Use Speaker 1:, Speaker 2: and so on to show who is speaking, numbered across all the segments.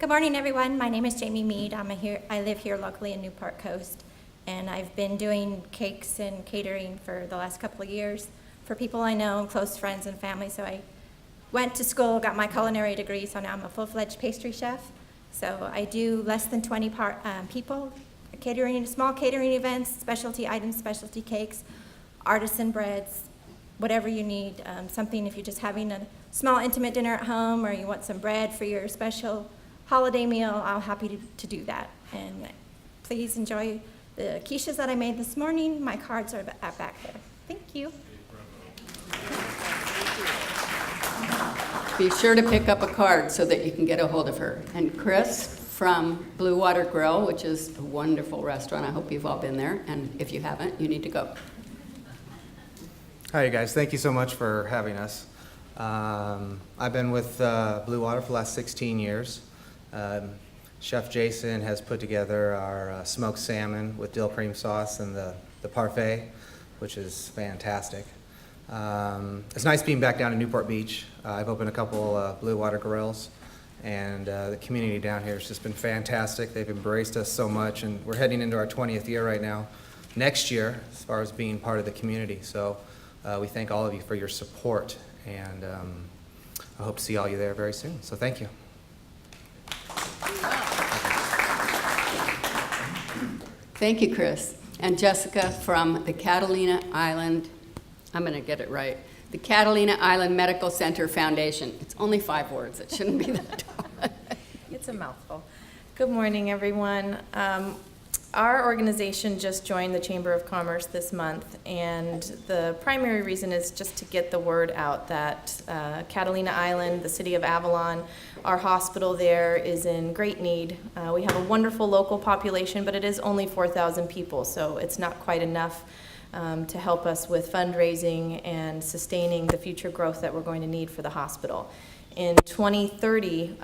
Speaker 1: Good morning, everyone. My name is Jamie Mead. I live here locally in Newport Coast, and I've been doing cakes and catering for the last couple of years for people I know, close friends and family. So I went to school, got my culinary degree, so now I'm a full-fledged pastry chef. So I do less than 20 people, catering, small catering events, specialty items, specialty cakes, artisan breads, whatever you need. Something if you're just having a small intimate dinner at home or you want some bread for your special holiday meal, I'm happy to do that. And please enjoy the quiches that I made this morning. My cards are back there. Thank you.
Speaker 2: Be sure to pick up a card so that you can get a hold of her. And Chris from Blue Water Grill, which is a wonderful restaurant. I hope you've all been there. And if you haven't, you need to go.
Speaker 3: Hi, you guys. Thank you so much for having us. I've been with Blue Water for the last 16 years. Chef Jason has put together our smoked salmon with dill cream sauce and the parfait, which is fantastic. It's nice being back down in Newport Beach. I've opened a couple Blue Water Grills, and the community down here has just been fantastic. They've embraced us so much, and we're heading into our 20th year right now, next year, as far as being part of the community. So we thank all of you for your support, and I hope to see all you there very soon. So thank you.
Speaker 2: Thank you, Chris. And Jessica from the Catalina Island, I'm going to get it right, the Catalina Island Medical Center Foundation. It's only 5 words. It shouldn't be that hard.
Speaker 4: It's a mouthful. Good morning, everyone. Our organization just joined the Chamber of Commerce this month, and the primary reason is just to get the word out that Catalina Island, the city of Avalon, our hospital there is in great need. We have a wonderful local population, but it is only 4,000 people, so it's not quite enough to help us with fundraising and sustaining the future growth that we're going to need for the hospital. In 2030,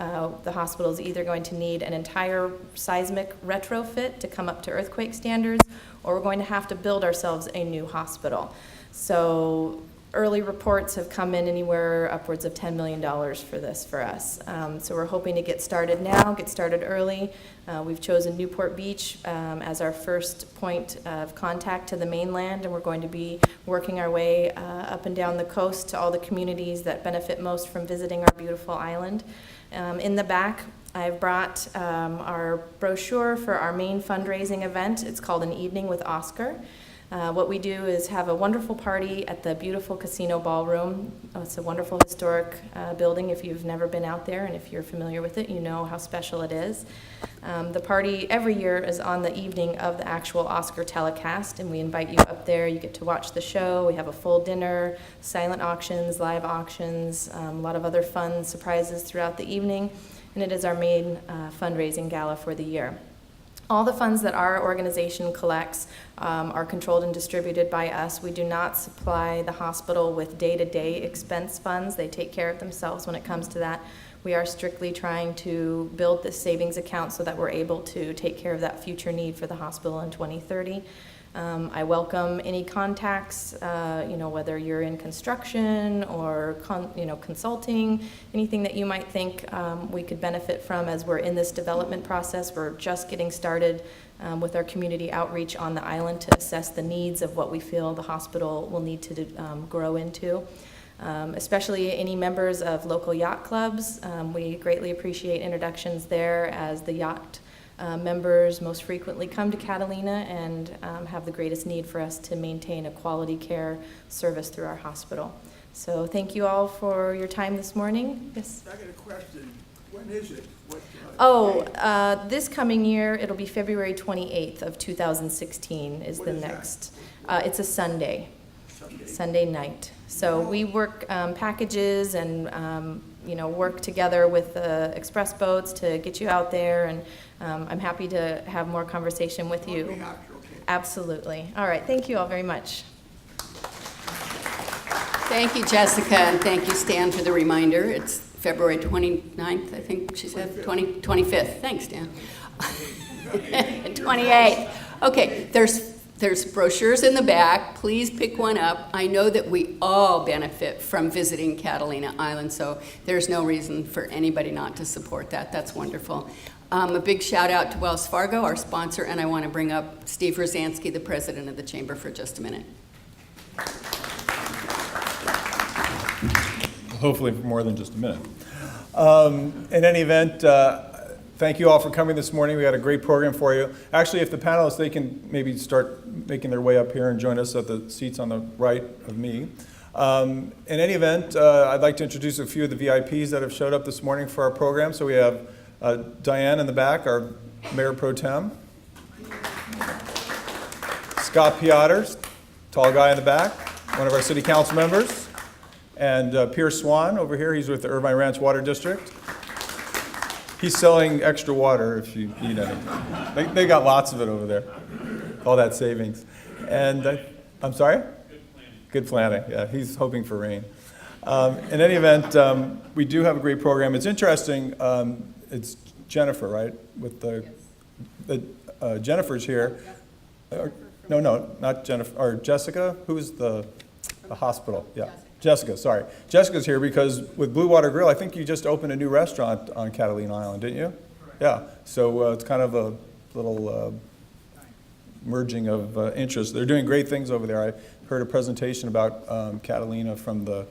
Speaker 4: the hospital is either going to need an entire seismic retrofit to come up to earthquake standards, or we're going to have to build ourselves a new hospital. So early reports have come in anywhere upwards of $10 million for this for us. So we're hoping to get started now, get started early. We've chosen Newport Beach as our first point of contact to the mainland, and we're going to be working our way up and down the coast to all the communities that benefit most from visiting our beautiful island. In the back, I've brought our brochure for our main fundraising event. It's called An Evening with Oscar. What we do is have a wonderful party at the beautiful casino ballroom. It's a wonderful historic building. If you've never been out there, and if you're familiar with it, you know how special it is. The party every year is on the evening of the actual Oscar telecast, and we invite you up there. You get to watch the show. We have a full dinner, silent auctions, live auctions, a lot of other fun surprises throughout the evening, and it is our main fundraising gala for the year. All the funds that our organization collects are controlled and distributed by us. We do not supply the hospital with day-to-day expense funds. They take care of themselves when it comes to that. We are strictly trying to build this savings account so that we're able to take care of that future need for the hospital in 2030. I welcome any contacts, whether you're in construction or consulting, anything that you might think we could benefit from as we're in this development process. We're just getting started with our community outreach on the island to assess the needs of what we feel the hospital will need to grow into. Especially any members of local yacht clubs. We greatly appreciate introductions there, as the yacht members most frequently come to Catalina and have the greatest need for us to maintain a quality care service through our hospital. So thank you all for your time this morning. Yes?
Speaker 5: I got a question. When is it?
Speaker 4: This coming year, it'll be February 28th of 2016 is the next. It's a Sunday. Sunday night. So we work packages and work together with the express boats to get you out there, and I'm happy to have more conversation with you.
Speaker 5: Okay.
Speaker 4: Absolutely. All right. Thank you all very much.
Speaker 2: Thank you, Jessica, and thank you, Stan, for the reminder. It's February 29th, I think she said, 25th. Thanks, Stan. 28th. Okay, there's There's brochures in the back. Please pick one up. I know that we all benefit from visiting Catalina Island, so there's no reason for anybody not to support that. That's wonderful. A big shout out to Wells Fargo, our sponsor, and I want to bring up Steve Rosansky, the president of the Chamber, for just a minute.
Speaker 6: Hopefully for more than just a minute. In any event, thank you all for coming this morning. We had a great program for you. Actually, if the panelists, they can maybe start making their way up here and join us at the seats on the right of me. In any event, I'd like to introduce a few of the VIPs that have showed up this morning for our program. So we have Diane in the back, our Mayor Pro Tem. Scott Piotr, tall guy in the back, one of our City Council members. And Pierce Swan over here, he's with the Irvine Ranch Water District. He's selling extra water if you need any. They got lots of it over there, all that savings. And I'm sorry? Good planning, yeah, he's hoping for rain. In any event, we do have a great program. It's interesting, it's Jennifer, right? With the Jennifer's here. No, not Jennifer, or Jessica, who's the hospital? Yeah. Jessica, sorry. Jessica's here because with Blue Water Grill, I think you just opened a new restaurant on Catalina Island, didn't you? Yeah, so it's kind of a little merging of interests. They're doing great things over there. I heard a presentation about Catalina from the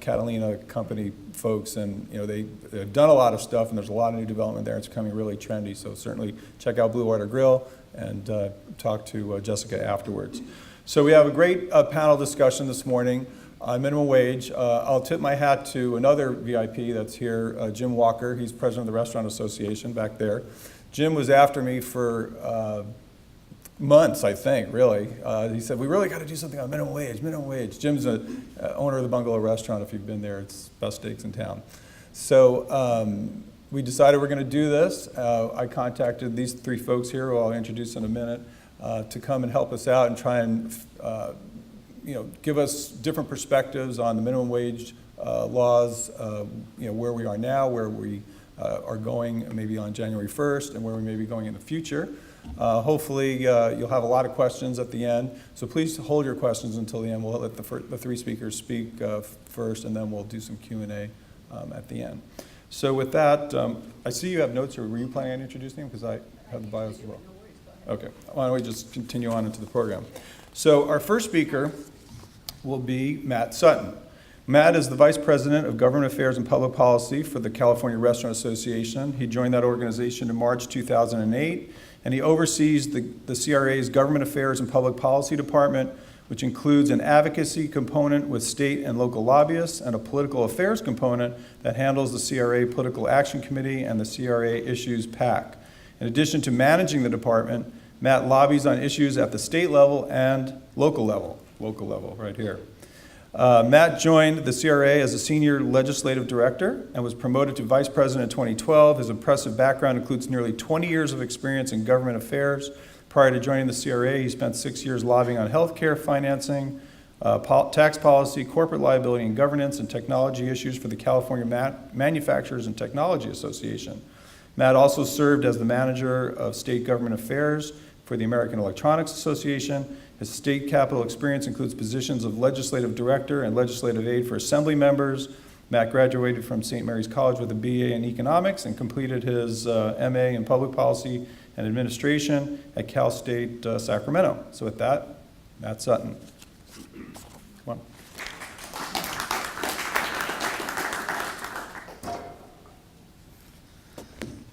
Speaker 6: Catalina company folks, and they've done a lot of stuff, and there's a lot of new development there. It's becoming really trendy, so certainly check out Blue Water Grill and talk to Jessica afterwards. So we have a great panel discussion this morning on minimum wage. I'll tip my hat to another VIP that's here, Jim Walker. He's president of the Restaurant Association back there. Jim was after me for months, I think, really. He said, we really got to do something on minimum wage, minimum wage. Jim's an owner of the Bungalow Restaurant. If you've been there, it's best steaks in town. So we decided we're going to do this. I contacted these three folks here, who I'll introduce in a minute, to come and help us out and try and give us different perspectives on the minimum wage laws, where we are now, where we are going maybe on January 1st, and where we may be going in the future. Hopefully, you'll have a lot of questions at the end, so please hold your questions until the end. We'll let the three speakers speak first, and then we'll do some Q&A at the end. So with that, I see you have notes, or were you planning on introducing them? Because I have the bios as well. Okay, why don't we just continue on into the program. So our first speaker will be Matt Sutton. Matt is the Vice President of Government Affairs and Public Policy for the California Restaurant Association. He joined that organization in March 2008, and he oversees the CRA's Government Affairs and Public Policy Department, which includes an advocacy component with state and local lobbyists and a political affairs component that handles the CRA Political Action Committee and the CRA Issues PAC. In addition to managing the department, Matt lobbies on issues at the state level and local level right here. Matt joined the CRA as a senior legislative director and was promoted to vice president in 2012. His impressive background includes nearly 20 years of experience in government affairs. Prior to joining the CRA, he spent 6 years lobbying on healthcare financing, tax policy, corporate liability and governance, and technology issues for the California Manufacturers and Technology Association. Matt also served as the manager of state government affairs for the American Electronics Association. His state capital experience includes positions of legislative director and legislative aide for assembly members. Matt graduated from St. Mary's College with a BA in economics and completed his MA in public policy and administration at Cal State Sacramento. So with that, Matt Sutton. Come on.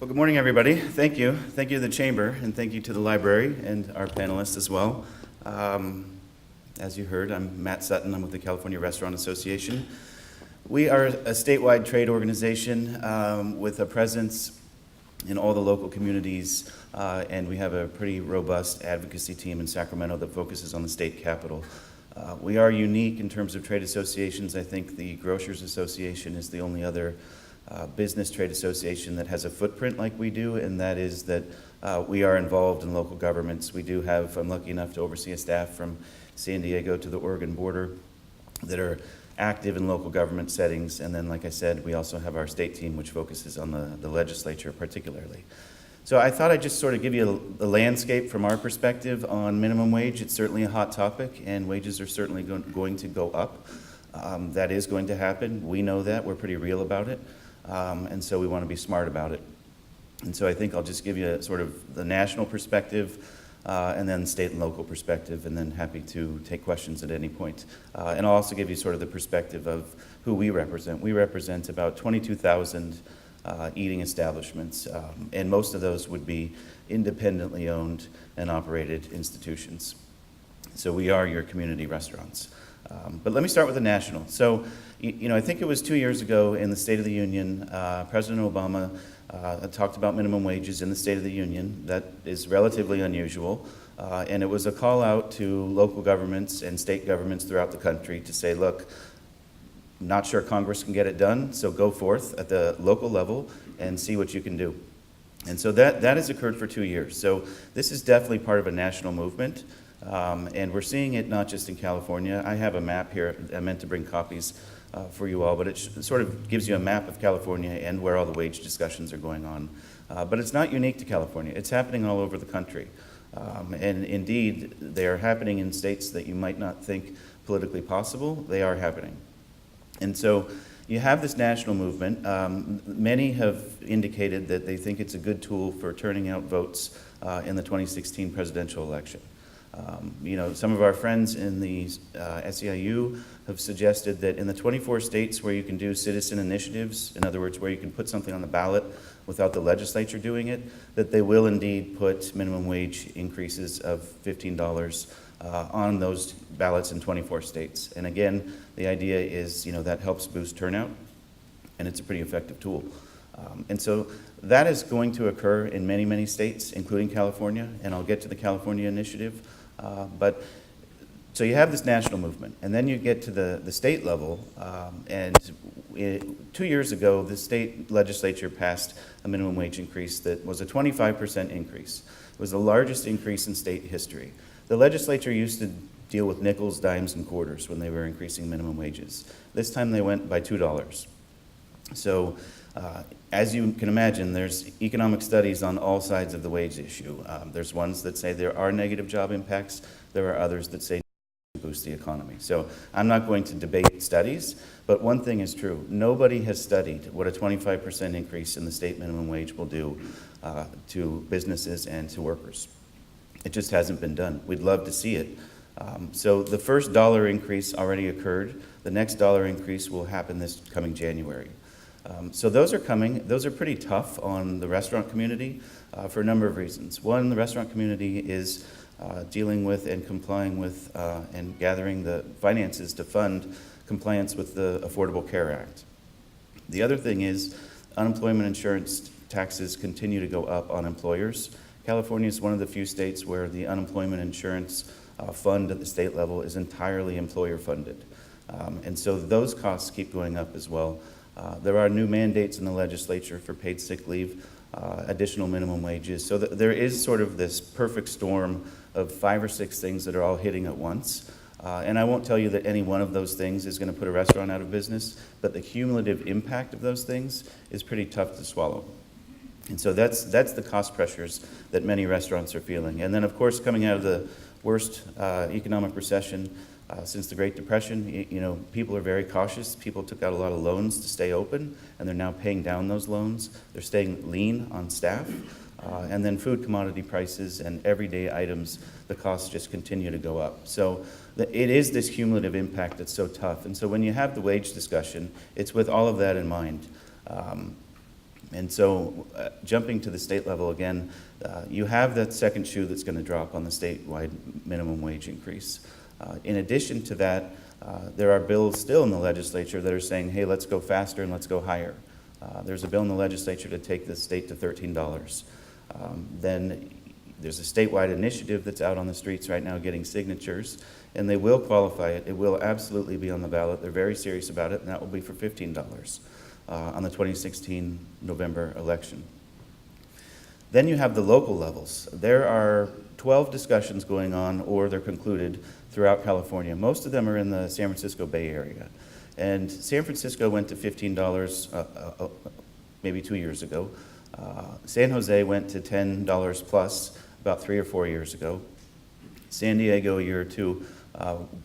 Speaker 7: Well, good morning, everybody. Thank you. Thank you to the Chamber, and thank you to the library and our panelists as well. As you heard, I'm Matt Sutton. I'm with the California Restaurant Association. We are a statewide trade organization with a presence in all the local communities, and we have a pretty robust advocacy team in Sacramento that focuses on the state capital. We are unique in terms of trade associations. I think the Grocers Association is the only other business trade association that has a footprint like we do, and that is that we are involved in local governments. We do have, I'm lucky enough to oversee a staff from San Diego to the Oregon border that are active in local government settings, and then like I said, we also have our state team which focuses on the legislature particularly. So I thought I'd just sort of give you a landscape from our perspective on minimum wage. It's certainly a hot topic, and wages are certainly going to go up. That is going to happen. We know that. We're pretty real about it. And so we want to be smart about it. And so I think I'll just give you sort of the national perspective, and then state and local perspective, and then happy to take questions at any point. And I'll also give you sort of the perspective of who we represent. We represent about 22,000 eating establishments, and most of those would be independently owned and operated institutions. So we are your community restaurants. But let me start with the national. So, I think it was 2 years ago in the State of the Union, President Obama talked about minimum wages in the State of the Union. That is relatively unusual. And it was a call out to local governments and state governments throughout the country to say, look, not sure Congress can get it done, so go forth at the local level and see what you can do. And so that has occurred for 2 years. So this is definitely part of a national movement. And we're seeing it not just in California. I have a map here. I meant to bring copies for you all, but it sort of gives you a map of California and where all the wage discussions are going on. But it's not unique to California. It's happening all over the country. And indeed, they are happening in states that you might not think politically possible. They are happening. And so you have this national movement. Many have indicated that they think it's a good tool for turning out votes in the 2016 presidential election. Some of our friends in the SEIU have suggested that in the 24 states where you can do citizen initiatives, in other words, where you can put something on the ballot without the legislature doing it, that they will indeed put minimum wage increases of $15 on those ballots in 24 states. And again, the idea is, that helps boost turnout, and it's a pretty effective tool. And so that is going to occur in many, many states, including California, and I'll get to the California initiative. So you have this national movement, and then you get to the state level, and 2 years ago, the state legislature passed a minimum wage increase that was a 25% increase. It was the largest increase in state history. The legislature used to deal with nickels, dimes, and quarters when they were increasing minimum wages. This time they went by $2. So as you can imagine, there's economic studies on all sides of the wage issue. There's ones that say there are negative job impacts. There are others that say boost the economy. So I'm not going to debate studies, but one thing is true. Nobody has studied what a 25% increase in the state minimum wage will do to businesses and to workers. It just hasn't been done. We'd love to see it. So the first dollar increase already occurred. The next dollar increase will happen this coming January. So those are coming. Those are pretty tough on the restaurant community for a number of reasons. One, the restaurant community is dealing with and complying with and gathering the finances to fund compliance with the Affordable Care Act. The other thing is unemployment insurance taxes continue to go up on employers. California is one of the few states where the unemployment insurance fund at the state level is entirely employer funded. And so those costs keep going up as well. There are new mandates in the legislature for paid sick leave, additional minimum wages. So there is sort of this perfect storm of 5 or 6 things that are all hitting at once. And I won't tell you that any one of those things is going to put a restaurant out of business, but the cumulative impact of those things is pretty tough to swallow. And so that's the cost pressures that many restaurants are feeling. And then, of course, coming out of the worst economic recession since the Great Depression, people are very cautious. People took out a lot of loans to stay open, and they're now paying down those loans. They're staying lean on staff. And then food commodity prices and everyday items, the costs just continue to go up. So it is this cumulative impact that's so tough. And so when you have the wage discussion, it's with all of that in mind. And so jumping to the state level again, you have that second shoe that's going to drop on the statewide minimum wage increase. In addition to that, there are bills still in the legislature that are saying, hey, let's go faster and let's go higher. There's a bill in the legislature to take the state to $13. Then there's a statewide initiative that's out on the streets right now getting signatures, and they will qualify it. It will absolutely be on the ballot. They're very serious about it, and that will be for $15 on the 2016 November election. Then you have the local levels. There are 12 discussions going on, or they're concluded, throughout California. Most of them are in the San Francisco Bay Area. And San Francisco went to $15 maybe 2 years ago. San Jose went to $10 plus about 3 or 4 years ago. San Diego, a year or two,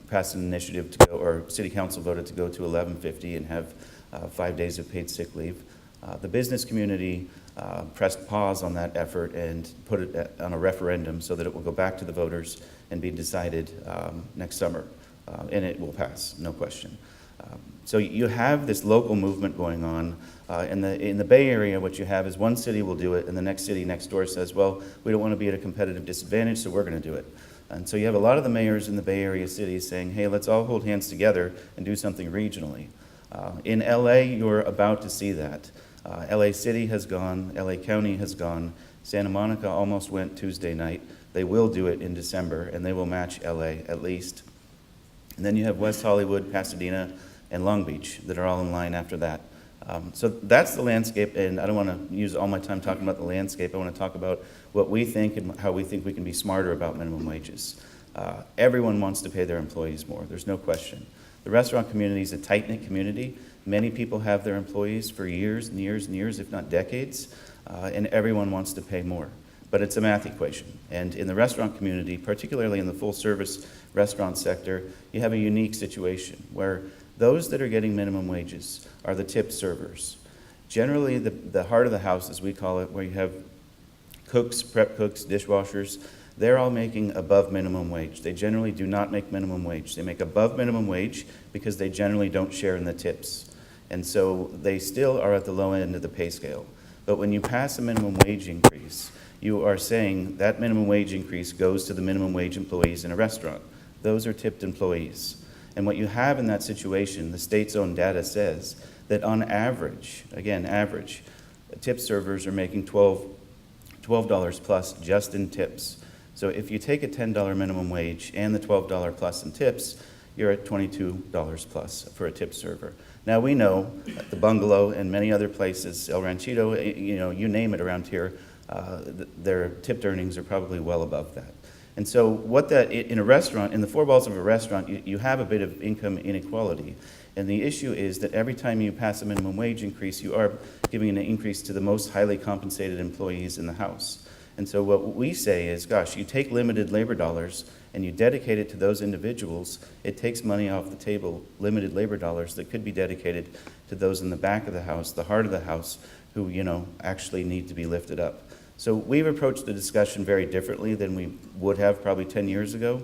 Speaker 7: passed an initiative to go, or city council voted to go to $11.50 and have 5 days of paid sick leave. The business community pressed pause on that effort and put it on a referendum so that it will go back to the voters and be decided next summer. And it will pass, no question. So you have this local movement going on. In the Bay Area, what you have is one city will do it, and the next city next door says, well, we don't want to be at a competitive disadvantage, so we're going to do it. And so you have a lot of the mayors in the Bay Area cities saying, hey, let's all hold hands together and do something regionally. In LA, you're about to see that. LA City has gone, LA County has gone, Santa Monica almost went Tuesday night. They will do it in December, and they will match LA at least. And then you have West Hollywood, Pasadena, and Long Beach that are all in line after that. So that's the landscape, and I don't want to use all my time talking about the landscape. I want to talk about what we think and how we think we can be smarter about minimum wages. Everyone wants to pay their employees more. There's no question. The restaurant community is a tight-knit community. Many people have their employees for years and years and years, if not decades, and everyone wants to pay more. But it's a math equation. And in the restaurant community, particularly in the full-service restaurant sector, you have a unique situation where those that are getting minimum wages are the tip servers. Generally, the heart of the house, as we call it, where you have cooks, prep cooks, dishwashers, they're all making above minimum wage. They generally do not make minimum wage. They make above minimum wage because they generally don't share in the tips. And so they still are at the low end of the pay scale. But when you pass a minimum wage increase, you are saying that minimum wage increase goes to the minimum wage employees in a restaurant. Those are tipped employees. And what you have in that situation, the state's own data says that on average, again, average, tip servers are making $12 plus just in tips. So if you take a $10 minimum wage and the $12 plus in tips, you're at $22 plus for a tip server. Now we know at the Bungalow and many other places, El Ranchito, you name it around here, their tipped earnings are probably well above that. And so what that, in a restaurant, in the four walls of a restaurant, you have a bit of income inequality. And the issue is that every time you pass a minimum wage increase, you are giving an increase to the most highly compensated employees in the house. And so what we say is, gosh, you take limited labor dollars and you dedicate it to those individuals, it takes money off the table, limited labor dollars that could be dedicated to those in the back of the house, the heart of the house, who, actually need to be lifted up. So we've approached the discussion very differently than we would have probably 10 years ago.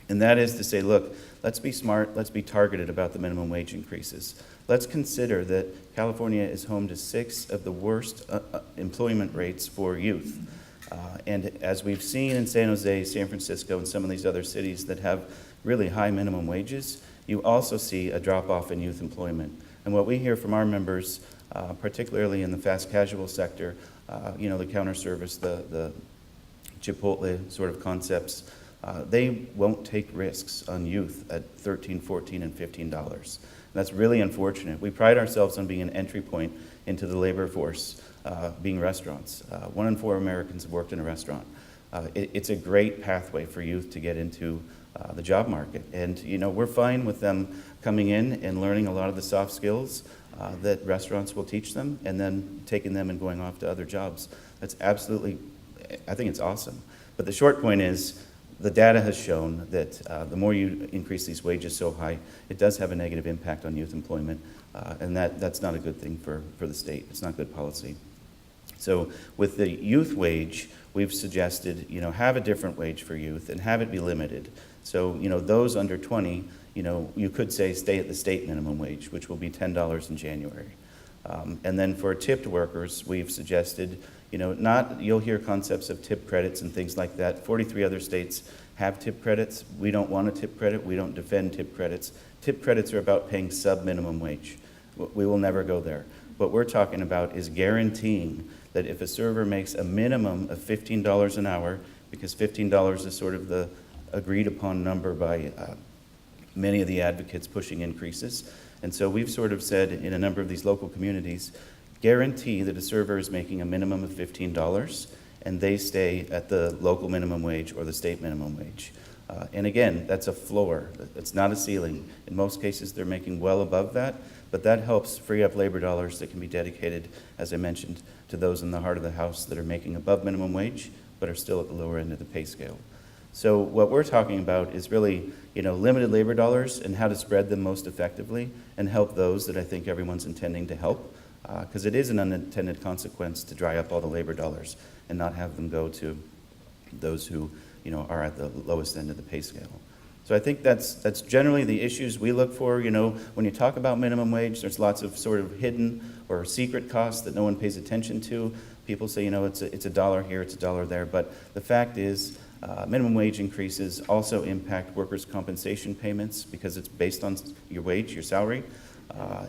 Speaker 7: And that is to say, look, let's be smart, let's be targeted about the minimum wage increases. Let's consider that California is home to 6 of the worst employment rates for youth. And as we've seen in San Jose, San Francisco, and some of these other cities that have really high minimum wages, you also see a drop-off in youth employment. And what we hear from our members, particularly in the fast casual sector, the counter service, the Chipotle sort of concepts, they won't take risks on youth at $13, $14, and $15. And that's really unfortunate. We pride ourselves on being an entry point into the labor force, being restaurants. 1 in 4 Americans have worked in a restaurant. It's a great pathway for youth to get into the job market. And, we're fine with them coming in and learning a lot of the soft skills that restaurants will teach them, and then taking them and going off to other jobs. That's absolutely, I think it's awesome. But the short point is, the data has shown that the more you increase these wages so high, it does have a negative impact on youth employment, and that's not a good thing for the state. It's not good policy. So with the youth wage, we've suggested, have a different wage for youth and have it be limited. So, those under 20, you could say stay at the state minimum wage, which will be $10 in January. And then for tipped workers, we've suggested, you'll hear concepts of tip credits and things like that. 43 other states have tip credits. We don't want a tip credit. We don't defend tip credits. Tip credits are about paying sub-minimum wage. We will never go there. What we're talking about is guaranteeing that if a server makes a minimum of $15 an hour, because $15 is sort of the agreed upon number by many of the advocates pushing increases. And so we've sort of said in a number of these local communities, guarantee that a server is making a minimum of $15, and they stay at the local minimum wage or the state minimum wage. And again, that's a floor. It's not a ceiling. In most cases, they're making well above that, but that helps free up labor dollars that can be dedicated, as I mentioned, to those in the heart of the house that are making above minimum wage, but are still at the lower end of the pay scale. So what we're talking about is really, limited labor dollars and how to spread them most effectively and help those that I think everyone's intending to help, because it is an unintended consequence to dry up all the labor dollars and not have them go to those who, are at the lowest end of the pay scale. So I think that's generally the issues we look for. When you talk about minimum wage, there's lots of sort of hidden or secret costs that no one pays attention to. People say, it's a dollar here, it's a dollar there, but the fact is, minimum wage increases also impact workers' compensation payments because it's based on your wage, your salary,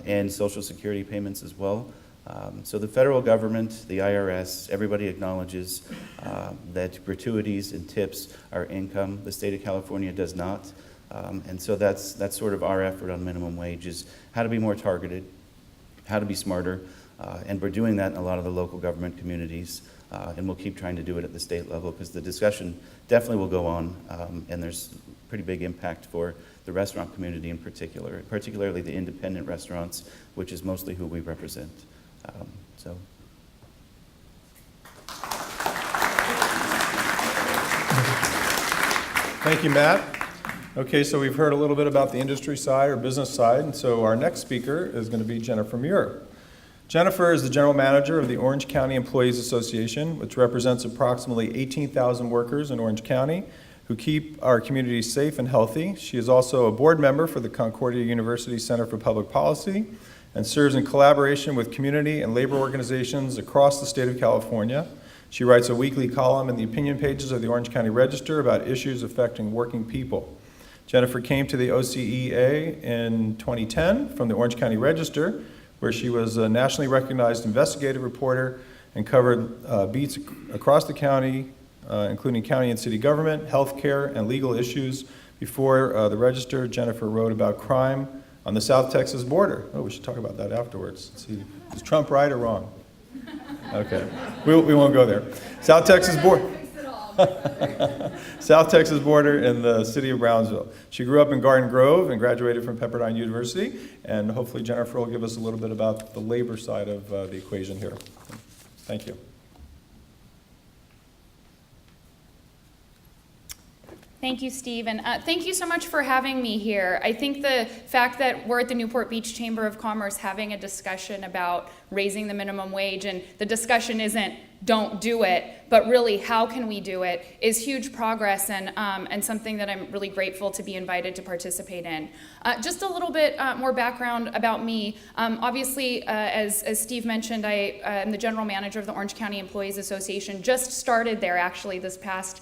Speaker 7: and Social Security payments as well. So the federal government, the IRS, everybody acknowledges that gratuities and tips are income. The state of California does not. And so that's sort of our effort on minimum wage, is how to be more targeted, how to be smarter, and we're doing that in a lot of the local government communities. And we'll keep trying to do it at the state level because the discussion definitely will go on, and there's pretty big impact for the restaurant community in particular, particularly the independent restaurants, which is mostly who we represent. So.
Speaker 6: Thank you, Matt. Okay, so we've heard a little bit about the industry side or business side, and so our next speaker is going to be Jennifer Muir. Jennifer is the general manager of the Orange County Employees Association, which represents approximately 18,000 workers in Orange County who keep our community safe and healthy. She is also a board member for the Concordia University Center for Public Policy and serves in collaboration with community and labor organizations across the state of California. She writes a weekly column in the opinion pages of the Orange County Register about issues affecting working people. Jennifer came to the OCEA in 2010 from the Orange County Register, where she was a nationally recognized investigative reporter and covered beats across the county, including county and city government, healthcare, and legal issues. Before the Register, Jennifer wrote about crime on the South Texas border. Oh, we should talk about that afterwards. Let's see, is Trump right or wrong? Okay, we won't go there. South Texas border. South Texas border in the city of Brownsville. She grew up in Garden Grove and graduated from Pepperdine University, and hopefully Jennifer will give us a little bit about the labor side of the equation here. Thank you.
Speaker 8: Thank you, Steve, and thank you so much for having me here. I think the fact that we're at the Newport Beach Chamber of Commerce having a discussion about raising the minimum wage, and the discussion isn't don't do it, but really how can we do it, is huge progress and something that I'm really grateful to be invited to participate in. Just a little bit more background about me. Obviously, as Steve mentioned, I am the general manager of the Orange County Employees Association. Just started there actually this past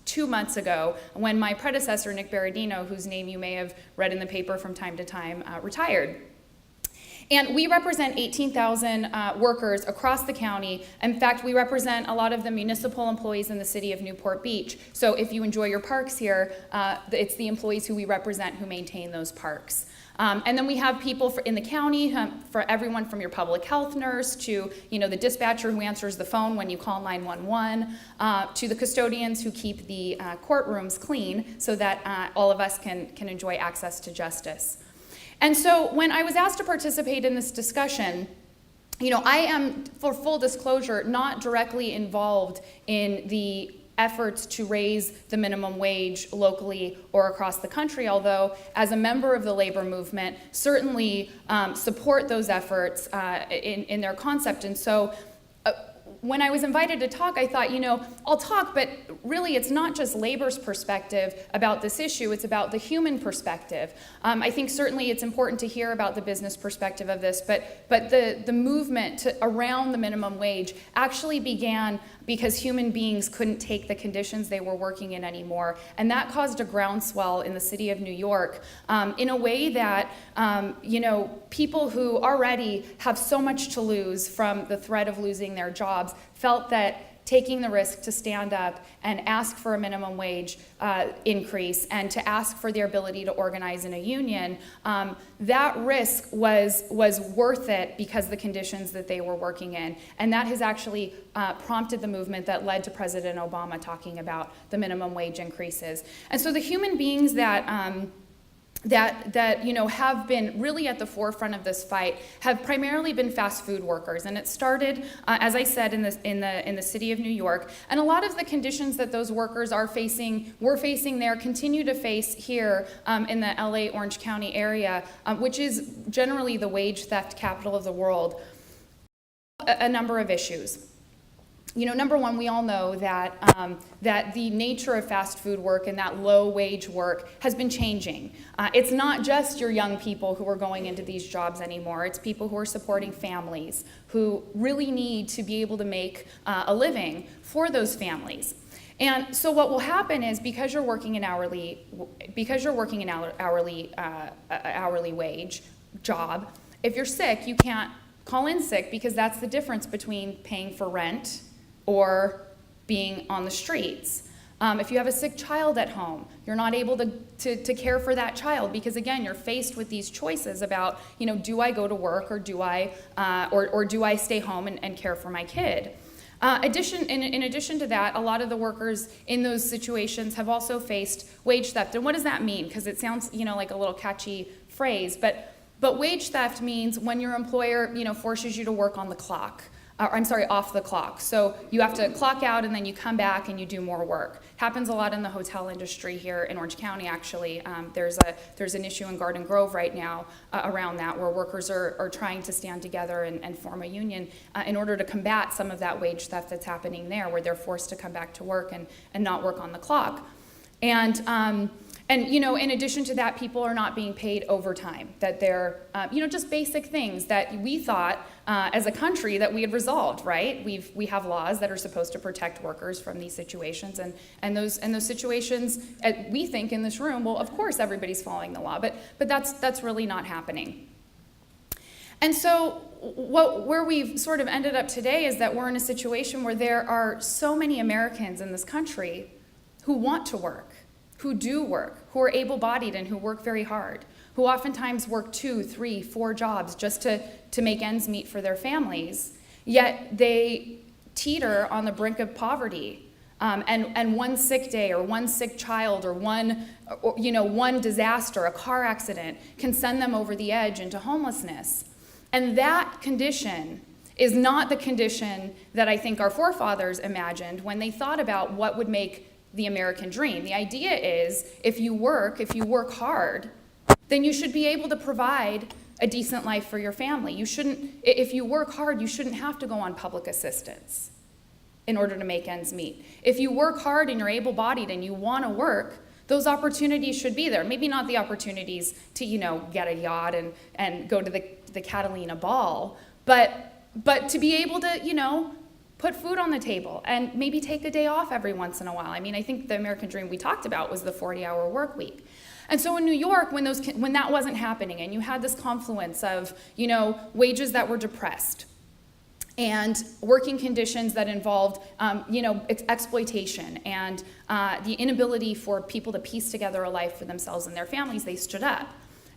Speaker 8: 2 months ago when my predecessor, Nick Berardino, whose name you may have read in the paper from time to time, retired. And we represent 18,000 workers across the county. In fact, we represent a lot of the municipal employees in the city of Newport Beach. So if you enjoy your parks here, it's the employees who we represent who maintain those parks. And then we have people in the county, for everyone from your public health nurse to the dispatcher who answers the phone when you call 911, to the custodians who keep the courtrooms clean so that all of us can enjoy access to justice. And so when I was asked to participate in this discussion, I am, for full disclosure, not directly involved in the efforts to raise the minimum wage locally or across the country, although as a member of the labor movement, certainly support those efforts in their concept. And so when I was invited to talk, I thought, I'll talk, but really it's not just labor's perspective about this issue, it's about the human perspective. I think certainly it's important to hear about the business perspective of this, but the movement around the minimum wage actually began because human beings couldn't take the conditions they were working in anymore. And that caused a groundswell in the city of New York in a way that, people who already have so much to lose from the threat of losing their jobs felt that taking the risk to stand up and ask for a minimum wage increase and to ask for their ability to organize in a union, that risk was worth it because the conditions that they were working in. And that has actually prompted the movement that led to President Obama talking about the minimum wage increases. And so the human beings that have been really at the forefront of this fight have primarily been fast food workers, and it started, as I said, in the city of New York. And a lot of the conditions that those workers were facing there, continue to face here in the LA Orange County area, which is generally the wage theft capital of the world. A number of issues. Number one, we all know that that the nature of fast food work and that low wage work has been changing. It's not just your young people who are going into these jobs anymore. It's people who are supporting families who really need to be able to make a living for those families. And so what will happen is because you're working an hourly wage job, if you're sick, you can't call in sick because that's the difference between paying for rent or being on the streets. If you have a sick child at home, you're not able to care for that child because, again, you're faced with these choices about, do I go to work or do I stay home and care for my kid? In addition to that, a lot of the workers in those situations have also faced wage theft. And what does that mean? Because it sounds, like a little catchy phrase, but wage theft means when your employer, forces you to work on the clock. Off the clock. So you have to clock out and then you come back and you do more work. Happens a lot in the hotel industry here in Orange County, actually. There's an issue in Garden Grove right now around that where workers are trying to stand together and form a union in order to combat some of that wage theft that's happening there where they're forced to come back to work and not work on the clock. And in addition to that, people are not being paid overtime, that they're, just basic things that we thought as a country that we had resolved, right? We have laws that are supposed to protect workers from these situations, and those situations, we think in this room, well, of course everybody's following the law, but that's really not happening. And so where we've sort of ended up today is that we're in a situation where there are so many Americans in this country who want to work, who do work, who are able-bodied and who work very hard, who oftentimes work 2, 3, 4 jobs just to make ends meet for their families, yet they teeter on the brink of poverty. And one sick day or one sick child or one disaster, a car accident, can send them over the edge into homelessness. And that condition is not the condition that I think our forefathers imagined when they thought about what would make the American dream. The idea is if you work hard, then you should be able to provide a decent life for your family. If you work hard, you shouldn't have to go on public assistance in order to make ends meet. If you work hard and you're able-bodied and you want to work, those opportunities should be there. Maybe not the opportunities to, get a yacht and go to the Catalina ball, but to be able to, put food on the table and maybe take a day off every once in a while. I mean, I think the American dream we talked about was the 40-hour work week. And so in New York, when that wasn't happening and you had this confluence of, wages that were depressed and working conditions that involved, exploitation and the inability for people to piece together a life for themselves and their families, they stood up.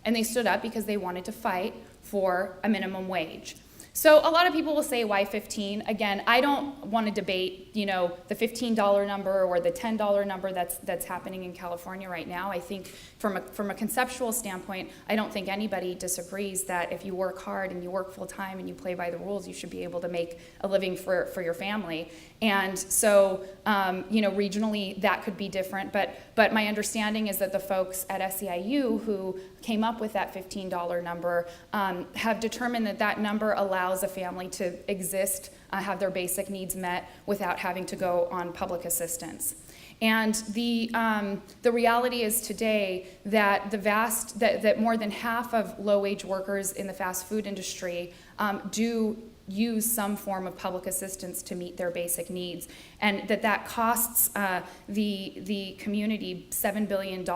Speaker 8: And they stood up because they wanted to fight for a minimum wage. So a lot of people will say, why 15? Again, I don't want to debate, the $15 number or the $10 number that's happening in California right now. I think from a conceptual standpoint, I don't think anybody disagrees that if you work hard and you work full time and you play by the rules, you should be able to make a living for your family. And so, regionally that could be different, but my understanding is that the folks at SEIU who came up with that $15 number have determined that number allows a family to exist, have their basic needs met without having to go on public assistance. And the reality is today that that more than half of low-wage workers in the fast food industry do use some form of public assistance to meet their basic needs, and that costs the community $7 billion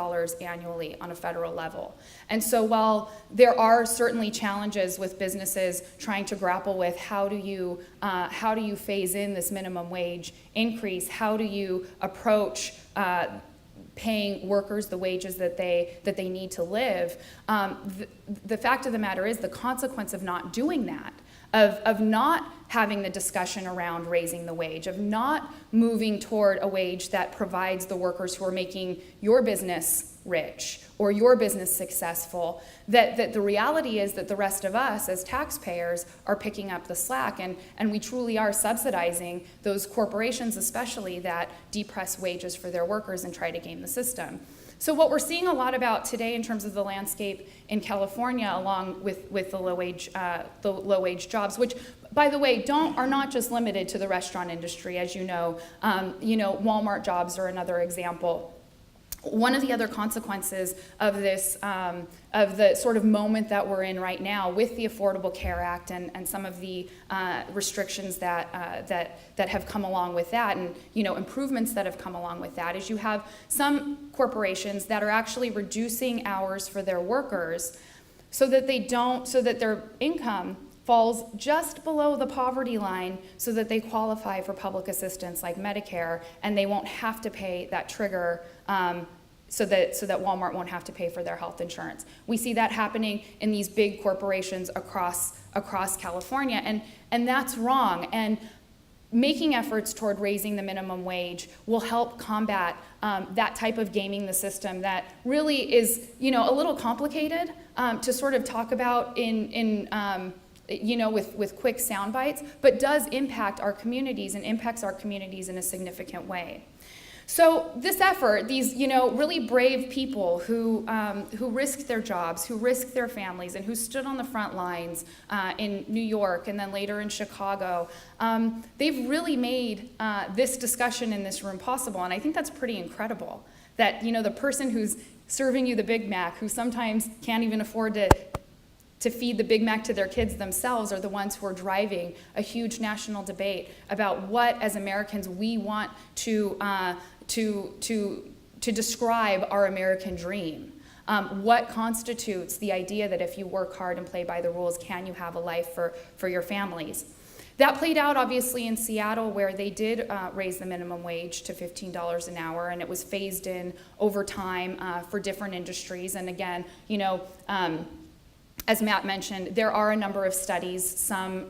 Speaker 8: annually on a federal level. And so while there are certainly challenges with businesses trying to grapple with how do you phase in this minimum wage increase, how do you approach paying workers the wages that they need to live, the fact of the matter is the consequence of not doing that, of not having the discussion around raising the wage, of not moving toward a wage that provides the workers who are making your business rich or your business successful, that the reality is that the rest of us as taxpayers are picking up the slack, and we truly are subsidizing those corporations especially that depress wages for their workers and try to game the system. So what we're seeing a lot about today in terms of the landscape in California, along with the low wage jobs, which, by the way, are not just limited to the restaurant industry. As you know, Walmart jobs are another example. One of the other consequences of this, of the sort of moment that we're in right now with the Affordable Care Act and some of the restrictions that have come along with that, and improvements that have come along with that, is you have some corporations that are actually reducing hours for their workers so that their income falls just below the poverty line so that they qualify for public assistance like Medicare, and they won't have to pay that trigger so that Walmart won't have to pay for their health insurance. We see that happening in these big corporations across California, and that's wrong. And making efforts toward raising the minimum wage will help combat that type of gaming the system that really is a little complicated to sort of talk about with quick sound bites, but does impact our communities and impacts our communities in a significant way. So this effort, these really brave people who risked their jobs, who risked their families, and who stood on the front lines in New York and then later in Chicago, they've really made this discussion in this room possible, and I think that's pretty incredible. That the person who's serving you the Big Mac, who sometimes can't even afford to feed the Big Mac to their kids themselves, are the ones who are driving a huge national debate about what, as Americans, we want to describe our American dream. What constitutes the idea that if you work hard and play by the rules, can you have a life for your families? That played out obviously in Seattle, where they did raise the minimum wage to $15 an hour, and it was phased in over time for different industries. And again, as Matt mentioned, there are a number of studies, some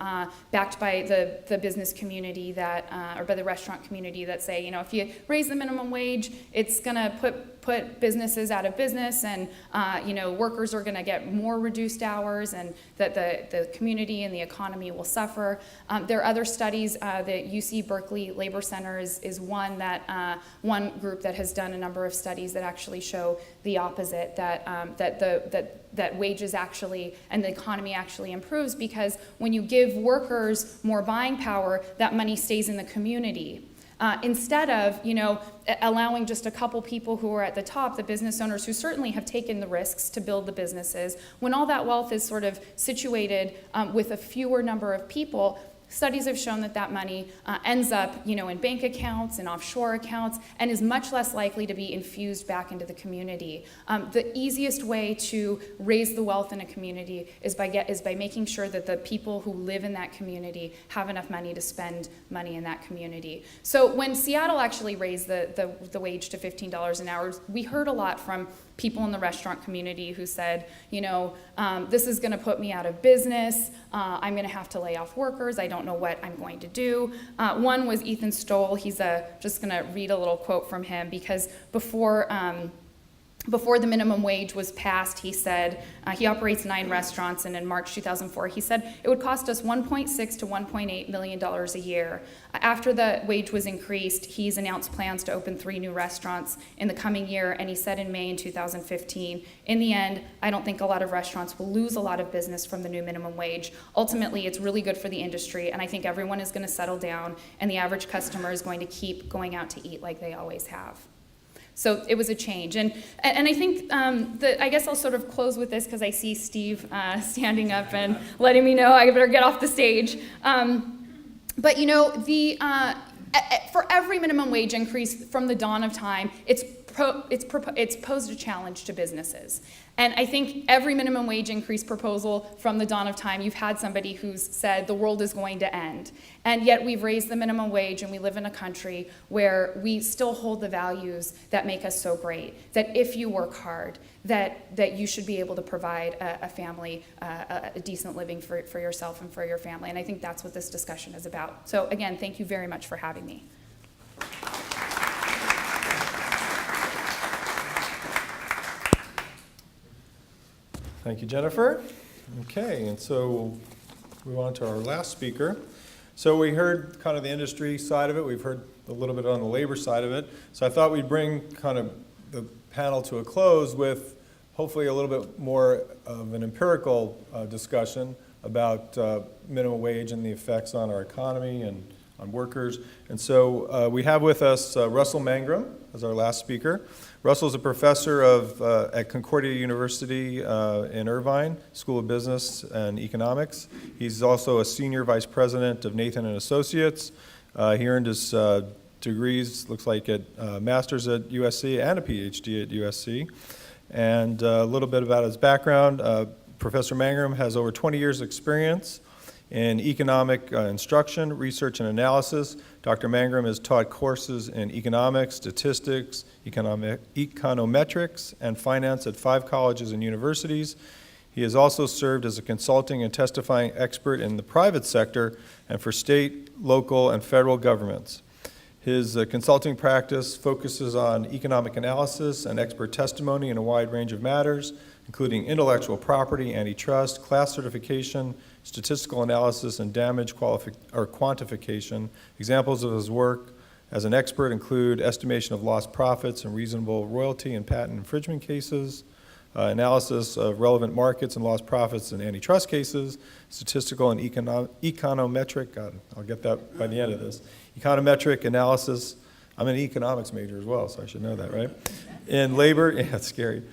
Speaker 8: backed by the business community or by the restaurant community, that say, if you raise the minimum wage, it's going to put businesses out of business, and workers are going to get more reduced hours, and that the community and the economy will suffer. There are other studies. The UC Berkeley Labor Center is one group that has done a number of studies that actually show the opposite, that wages actually and the economy actually improves, because when you give workers more buying power, that money stays in the community. Instead of allowing just a couple people who are at the top, the business owners who certainly have taken the risks to build the businesses, when all that wealth is sort of situated with a fewer number of people, studies have shown that money ends up in bank accounts and offshore accounts, and is much less likely to be infused back into the community. The easiest way to raise the wealth in a community is by making sure that the people who live in that community have enough money to spend money in that community. So when Seattle actually raised the wage to $15 an hour, we heard a lot from people in the restaurant community who said, this is going to put me out of business. I'm going to have to lay off workers. I don't know what I'm going to do. One was Ethan Stoll. He's just going to read a little quote from him, because before the minimum wage was passed, he said, he operates 9 restaurants, and in March 2004, he said it would cost us $1.6 to $1.8 million a year. After the wage was increased, he's announced plans to open 3 new restaurants in the coming year, and he said in May in 2015, in the end, I don't think a lot of restaurants will lose a lot of business from the new minimum wage. Ultimately, it's really good for the industry, and I think everyone is going to settle down, and the average customer is going to keep going out to eat like they always have. So it was a change. And I think I guess I'll sort of close with this because I see Steve standing up and letting me know I better get off the stage. But you know, for every minimum wage increase from the dawn of time, it's posed a challenge to businesses. And I think every minimum wage increase proposal from the dawn of time, you've had somebody who's said the world is going to end. And yet we've raised the minimum wage, and we live in a country where we still hold the values that make us so great. That if you work hard, that you should be able to provide a family a decent living for yourself and for your family. And I think that's what this discussion is about. So again, thank you very much for having me.
Speaker 6: Thank you, Jennifer. Okay, and so we'll move on to our last speaker. So we heard kind of the industry side of it. We've heard a little bit on the labor side of it. So I thought we'd bring kind of the panel to a close with hopefully a little bit more of an empirical discussion about minimum wage and the effects on our economy and on workers. And so we have with us Russell Mangrum as our last speaker. Russell's a professor at Concordia University in Irvine, School of Business and Economics. He's also a senior vice president of Nathan and Associates. He earned his degrees, looks like at master's at USC and a PhD at USC. And a little bit about his background. Professor Mangrum has over 20 years experience in economic instruction, research, and analysis. Dr. Mangrum has taught courses in economics, statistics, econometrics, and finance at 5 colleges and universities. He has also served as a consulting and testifying expert in the private sector and for state, local, and federal governments. His consulting practice focuses on economic analysis and expert testimony in a wide range of matters, including intellectual property, antitrust, class certification, statistical analysis, and damage quantification. Examples of his work as an expert include estimation of lost profits and reasonable royalty in patent infringement cases, analysis of relevant markets and lost profits in antitrust cases, statistical and econometric, God, I'll get that by the end of this, econometric analysis. I'm an economics major as well, so I should know that, right? In labor, yeah, it's scary.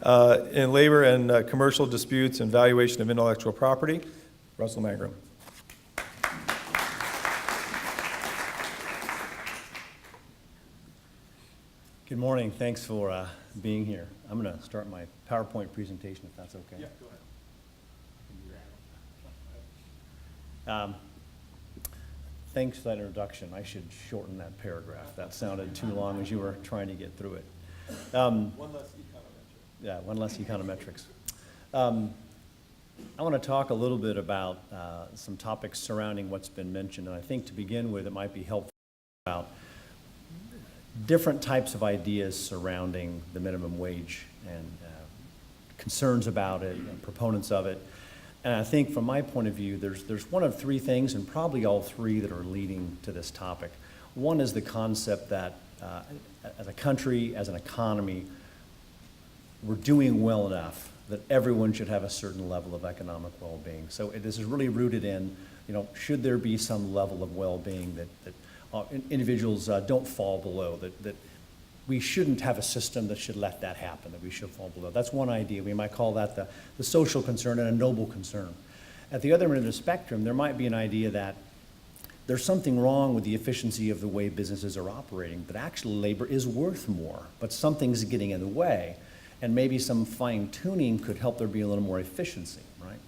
Speaker 6: In labor and commercial disputes and valuation of intellectual property. Russell Mangrum.
Speaker 9: Good morning. Thanks for being here. I'm going to start my PowerPoint presentation, if that's okay.
Speaker 6: Yeah, go ahead.
Speaker 9: Thanks for that introduction. I should shorten that paragraph. That sounded too long as you were trying to get through it.
Speaker 6: One less econometric.
Speaker 9: Yeah, one less econometrics. I want to talk a little bit about some topics surrounding what's been mentioned, and I think to begin with it might be helpful about different types of ideas surrounding the minimum wage and concerns about it and proponents of it. And I think from my point of view, there's one of 3 things, and probably all 3 that are leading to this topic. One is the concept that as a country, as an economy, we're doing well enough that everyone should have a certain level of economic well-being. So this is really rooted in, should there be some level of well-being that individuals don't fall below, that we shouldn't have a system that should let that happen, that we should fall below. That's one idea. We might call that the social concern and a noble concern. At the other end of the spectrum, there might be an idea that there's something wrong with the efficiency of the way businesses are operating, that actually labor is worth more, but something's getting in the way, and maybe some fine-tuning could help there be a little more efficiency, right?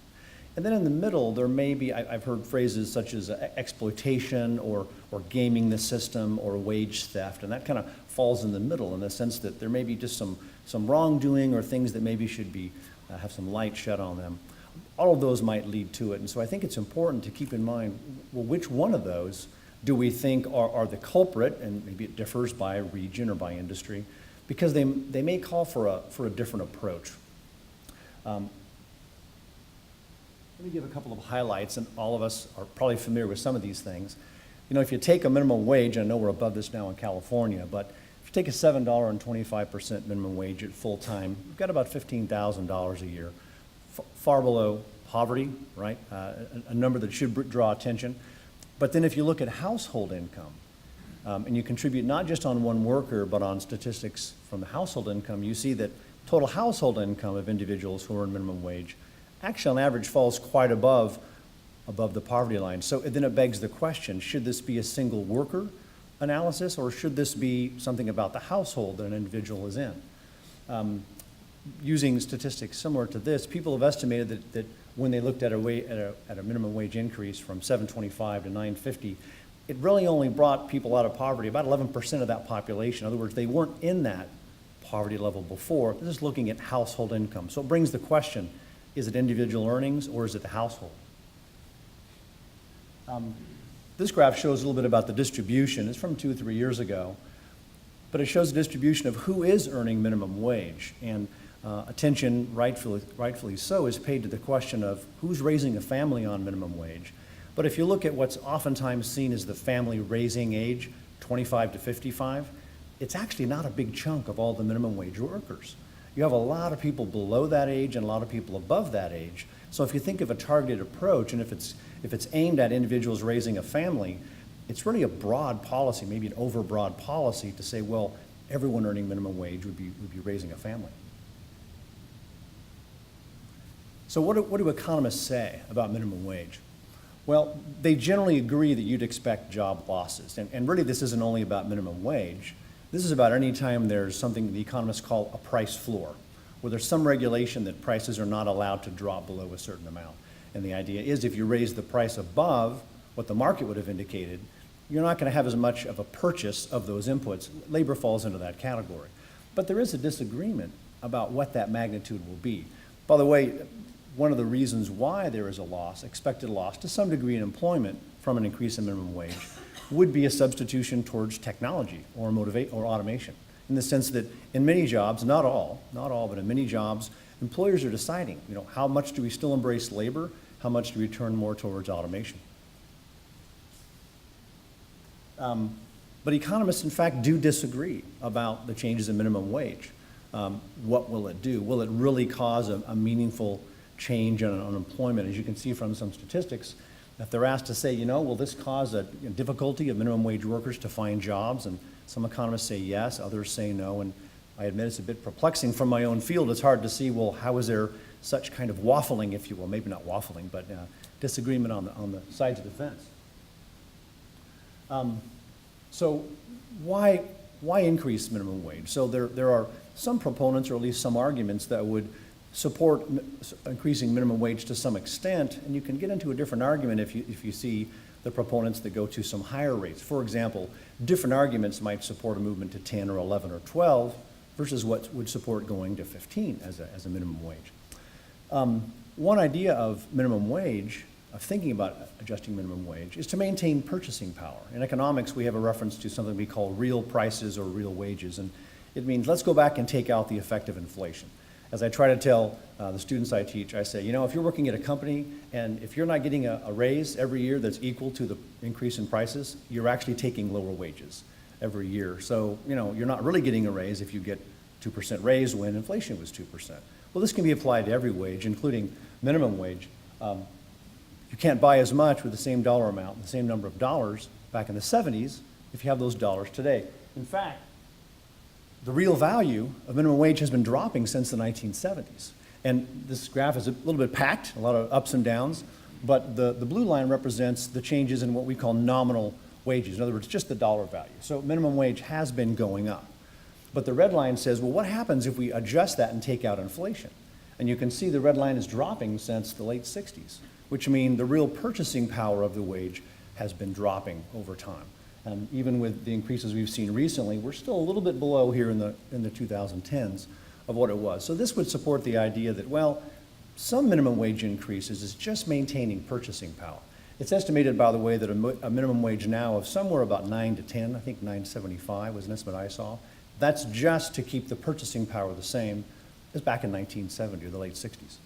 Speaker 9: And then in the middle, there may be, I've heard phrases such as exploitation or gaming the system or wage theft, and that kind of falls in the middle in the sense that there may be just some wrongdoing or things that maybe should be, have some light shed on them. All of those might lead to it, and so I think it's important to keep in mind, well, which one of those do we think are the culprit, and maybe it differs by region or by industry, because they may call for a different approach. Let me give a couple of highlights, and all of us are probably familiar with some of these things. If you take a minimum wage, and I know we're above this now in California, but if you take a $7.25% minimum wage at full time, you've got about $15,000 a year, far below poverty, right? A number that should draw attention. But then if you look at household income, and you contribute not just on one worker, but on statistics from the household income, you see that total household income of individuals who earn minimum wage actually on average falls quite above the poverty line. So then it begs the question, should this be a single worker analysis, or should this be something about the household that an individual is in? Using statistics similar to this, people have estimated that when they looked at a minimum wage increase from $7.25 to $9.50, it really only brought people out of poverty, about 11% of that population. In other words, they weren't in that poverty level before. This is looking at household income. So it brings the question, is it individual earnings or is it the household? This graph shows a little bit about the distribution. It's from 2 or 3 years ago, but it shows the distribution of who is earning minimum wage. And attention, rightfully so, is paid to the question of who's raising a family on minimum wage. But if you look at what's oftentimes seen as the family raising age, 25 to 55, it's actually not a big chunk of all the minimum wage workers. You have a lot of people below that age and a lot of people above that age. So if you think of a targeted approach, and if it's aimed at individuals raising a family, it's really a broad policy, maybe an overbroad policy to say, well, everyone earning minimum wage would be raising a family. So what do economists say about minimum wage? Well, they generally agree that you'd expect job losses. And really this isn't only about minimum wage. This is about any time there's something the economists call a price floor, where there's some regulation that prices are not allowed to drop below a certain amount. And the idea is if you raise the price above what the market would have indicated, you're not going to have as much of a purchase of those inputs. Labor falls into that category. But there is a disagreement about what that magnitude will be. By the way, one of the reasons why there is a loss, expected loss, to some degree in employment from an increase in minimum wage, would be a substitution towards technology or automation, in the sense that in many jobs, not all, but in many jobs, employers are deciding, how much do we still embrace labor, how much do we turn more towards automation. But economists, in fact, do disagree about the changes in minimum wage. What will it do? Will it really cause a meaningful change in unemployment? As you can see from some statistics, if they're asked to say, will this cause a difficulty of minimum wage workers to find jobs? And some economists say yes, others say no. And I admit it's a bit perplexing from my own field. It's hard to see, well, how is there such kind of waffling, if you will, maybe not waffling, but disagreement on the sides of the fence. So why increase minimum wage? So there are some proponents, or at least some arguments, that would support increasing minimum wage to some extent, and you can get into a different argument if you see the proponents that go to some higher rates. For example, different arguments might support a movement to 10 or 11 or 12 versus what would support going to 15 as a minimum wage. One idea of minimum wage, of thinking about adjusting minimum wage, is to maintain purchasing power. In economics, we have a reference to something we call real prices or real wages, and it means let's go back and take out the effect of inflation. As I try to tell the students I teach, I say, if you're working at a company and if you're not getting a raise every year that's equal to the increase in prices, you're actually taking lower wages every year. So, you're not really getting a raise if you get 2% raise when inflation was 2%. Well, this can be applied to every wage, including minimum wage. You can't buy as much with the same dollar amount, the same number of dollars back in the 70s if you have those dollars today. In fact, the real value of minimum wage has been dropping since the 1970s. And this graph is a little bit packed, a lot of ups and downs, but the blue line represents the changes in what we call nominal wages. In other words, just the dollar value. So minimum wage has been going up. But the red line says, well, what happens if we adjust that and take out inflation? And you can see the red line is dropping since the late 60s, which means the real purchasing power of the wage has been dropping over time. And even with the increases we've seen recently, we're still a little bit below here in the 2010s of what it was. So this would support the idea that, well, some minimum wage increases is just maintaining purchasing power. It's estimated, by the way, that a minimum wage now of somewhere about 9 to 10, I think 9.75 was an estimate I saw. That's just to keep the purchasing power the same as back in 1970 or the late 60s.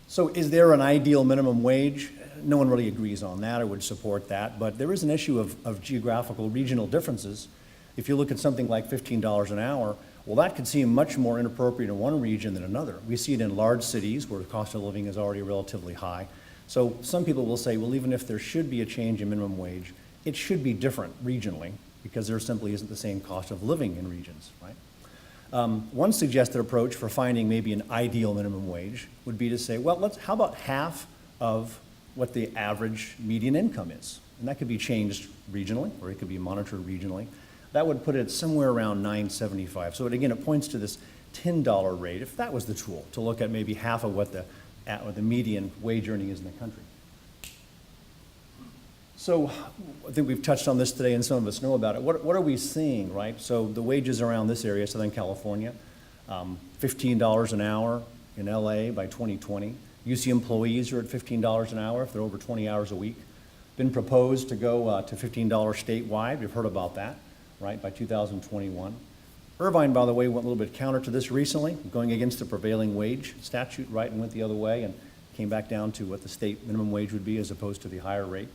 Speaker 9: So is there an ideal minimum wage? No one really agrees on that or would support that, but there is an issue of geographical, regional differences. If you look at something like $15 an hour, well, that could seem much more inappropriate in one region than another. We see it in large cities where the cost of living is already relatively high. So some people will say, well, even if there should be a change in minimum wage, it should be different regionally because there simply isn't the same cost of living in regions, right? One suggested approach for finding maybe an ideal minimum wage would be to say, well, how about half of what the average median income is? And that could be changed regionally, or it could be monitored regionally. That would put it somewhere around $9.75. So again, it points to this $10 rate, if that was the tool, to look at maybe half of what the median wage earning is in the country. So I think we've touched on this today, and some of us know about it. What are we seeing, right? So the wages around this area, Southern California, $15 an hour in LA by 2020. UC employees are at $15 an hour if they're over 20 hours a week. Been proposed to go to $15 statewide. We've heard about that, right, by 2021. Irvine, by the way, went a little bit counter to this recently, going against the prevailing wage statute, right, and went the other way and came back down to what the state minimum wage would be as opposed to the higher rate.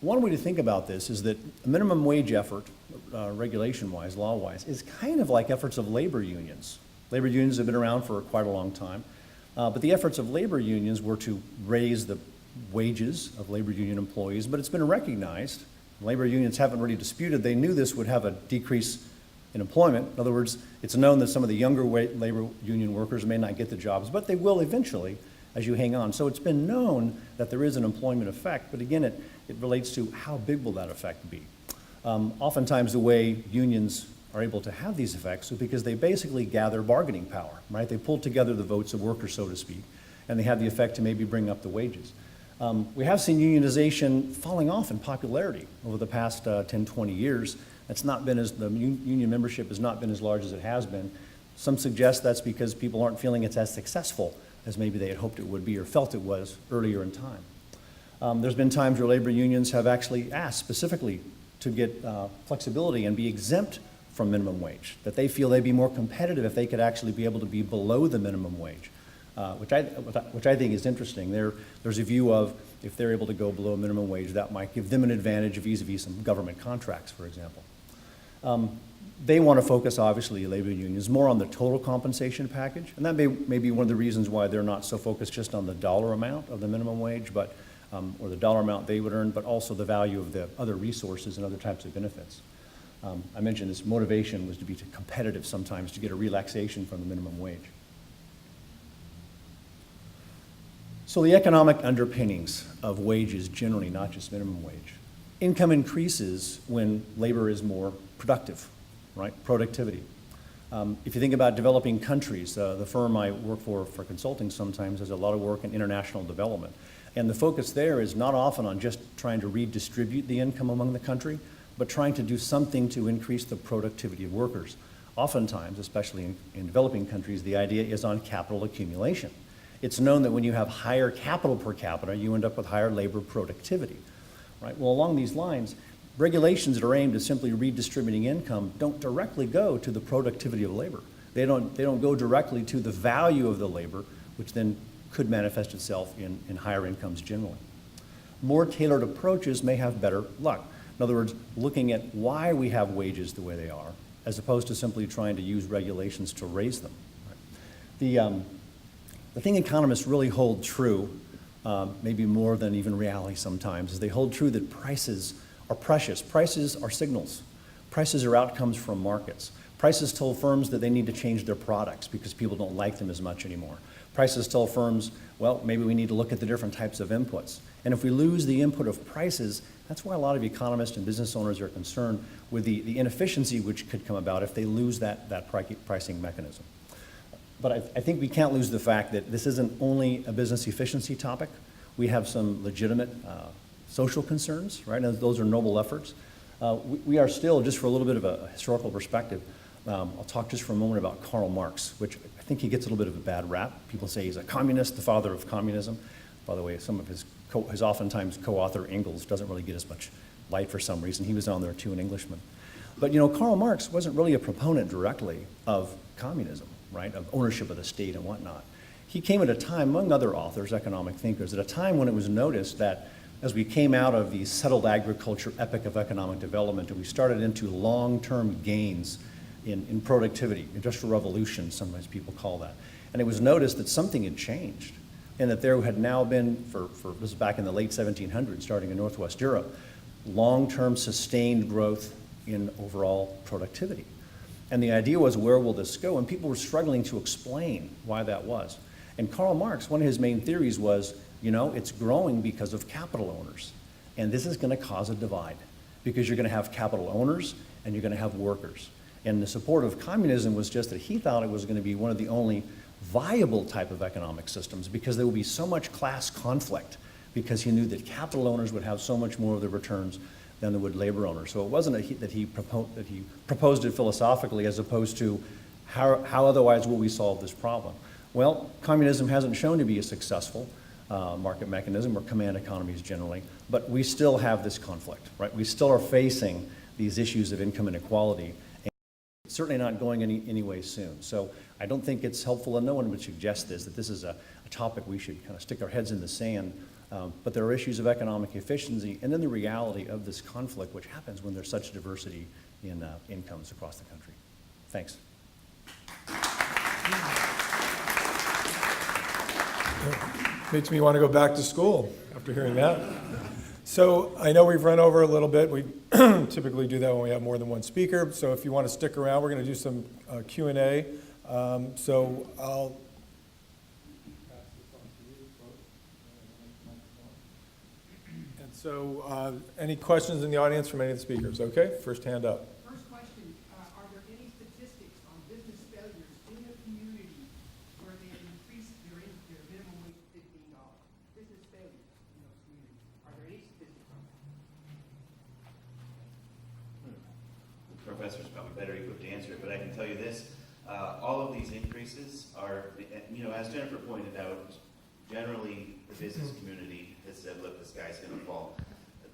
Speaker 9: One way to think about this is that a minimum wage effort, regulation-wise, law-wise, is kind of like efforts of labor unions. Labor unions have been around for quite a long time, but the efforts of labor unions were to raise the wages of labor union employees, but it's been recognized, labor unions haven't really disputed, they knew this would have a decrease in employment. In other words, it's known that some of the younger labor union workers may not get the jobs, but they will eventually as you hang on. So it's been known that there is an employment effect, but again, it relates to how big will that effect be. Oftentimes the way unions are able to have these effects is because they basically gather bargaining power, right? They pull together the votes of workers, so to speak, and they have the effect to maybe bring up the wages. We have seen unionization falling off in popularity over the past 10, 20 years. It's not been the union membership has not been as large as it has been. Some suggest that's because people aren't feeling it's as successful as maybe they had hoped it would be or felt it was earlier in time. There's been times where labor unions have actually asked specifically to get flexibility and be exempt from minimum wage, that they feel they'd be more competitive if they could actually be able to be below the minimum wage, which I think is interesting. There's a view of if they're able to go below minimum wage, that might give them an advantage vis-a-vis some government contracts, for example. They want to focus, obviously, labor unions, more on the total compensation package, and that may be one of the reasons why they're not so focused just on the dollar amount of the minimum wage, but or the dollar amount they would earn, but also the value of the other resources and other types of benefits. I mentioned this motivation was to be competitive sometimes to get a relaxation from the minimum wage. So the economic underpinnings of wages generally, not just minimum wage. Income increases when labor is more productive, right? Productivity. If you think about developing countries, the firm I work for consulting sometimes does a lot of work in international development. And the focus there is not often on just trying to redistribute the income among the country, but trying to do something to increase the productivity of workers. Oftentimes, especially in developing countries, the idea is on capital accumulation. It's known that when you have higher capital per capita, you end up with higher labor productivity, right? Well, along these lines, regulations that are aimed at simply redistributing income don't directly go to the productivity of labor. They don't go directly to the value of the labor, which then could manifest itself in higher incomes generally. More tailored approaches may have better luck. In other words, looking at why we have wages the way they are, as opposed to simply trying to use regulations to raise them. Right? The thing economists really hold true, maybe more than even reality sometimes, is they hold true that prices are precious. Prices are signals. Prices are outcomes from markets. Prices tell firms that they need to change their products because people don't like them as much anymore. Prices tell firms, well, maybe we need to look at the different types of inputs. And if we lose the input of prices, that's why a lot of economists and business owners are concerned with the inefficiency which could come about if they lose that pricing mechanism. But I think we can't lose the fact that this isn't only a business efficiency topic. We have some legitimate social concerns, right? And those are noble efforts. We are still, just for a little bit of a historical perspective, I'll talk just for a moment about Karl Marx, which I think he gets a little bit of a bad rap. People say he's a communist, the father of communism. By the way, some of his oftentimes co-author Engels doesn't really get as much light for some reason. He was on there too, an Englishman. But you know, Karl Marx wasn't really a proponent directly of communism, right, of ownership of the state and whatnot. He came at a time, among other authors, economic thinkers, at a time when it was noticed that as we came out of the settled agriculture epoch of economic development and we started into long-term gains in productivity, industrial revolution, sometimes people call that. And it was noticed that something had changed, and that there had now been, this is back in the late 1700s, starting in Northwest Europe, long-term sustained growth in overall productivity. And the idea was, where will this go? And people were struggling to explain why that was. And Karl Marx, one of his main theories was, it's growing because of capital owners. And this is going to cause a divide, because you're going to have capital owners and you're going to have workers. And the support of communism was just that he thought it was going to be one of the only viable type of economic systems, because there would be so much class conflict, because he knew that capital owners would have so much more of the returns than there would labor owners. So it wasn't that he proposed it philosophically, as opposed to how otherwise will we solve this problem. Well, communism hasn't shown to be a successful market mechanism, or command economies generally, but we still have this conflict, right? We still are facing these issues of income inequality, and it's certainly not going anyway soon. So I don't think it's helpful, and no one would suggest this, that this is a topic we should kind of stick our heads in the sand. But there are issues of economic efficiency, and then the reality of this conflict, which happens when there's such diversity in incomes across the country. Thanks.
Speaker 6: Makes me want to go back to school after hearing that. So I know we've run over a little bit. We typically do that when we have more than one speaker. So if you want to stick around, we're going to do some Q&A. So I'll pass this on to you, folks. And so any questions in the audience from any of the speakers? Okay, first hand up.
Speaker 5: First question, are there any statistics on business failures in the community where they increased their minimum wage to $15? Business failures in those communities. Are there any statistics on that?
Speaker 7: The professor's probably better equipped to answer it, but I can tell you this. All of these increases are, as Jennifer pointed out, generally the business community has said, look, the sky's going to fall.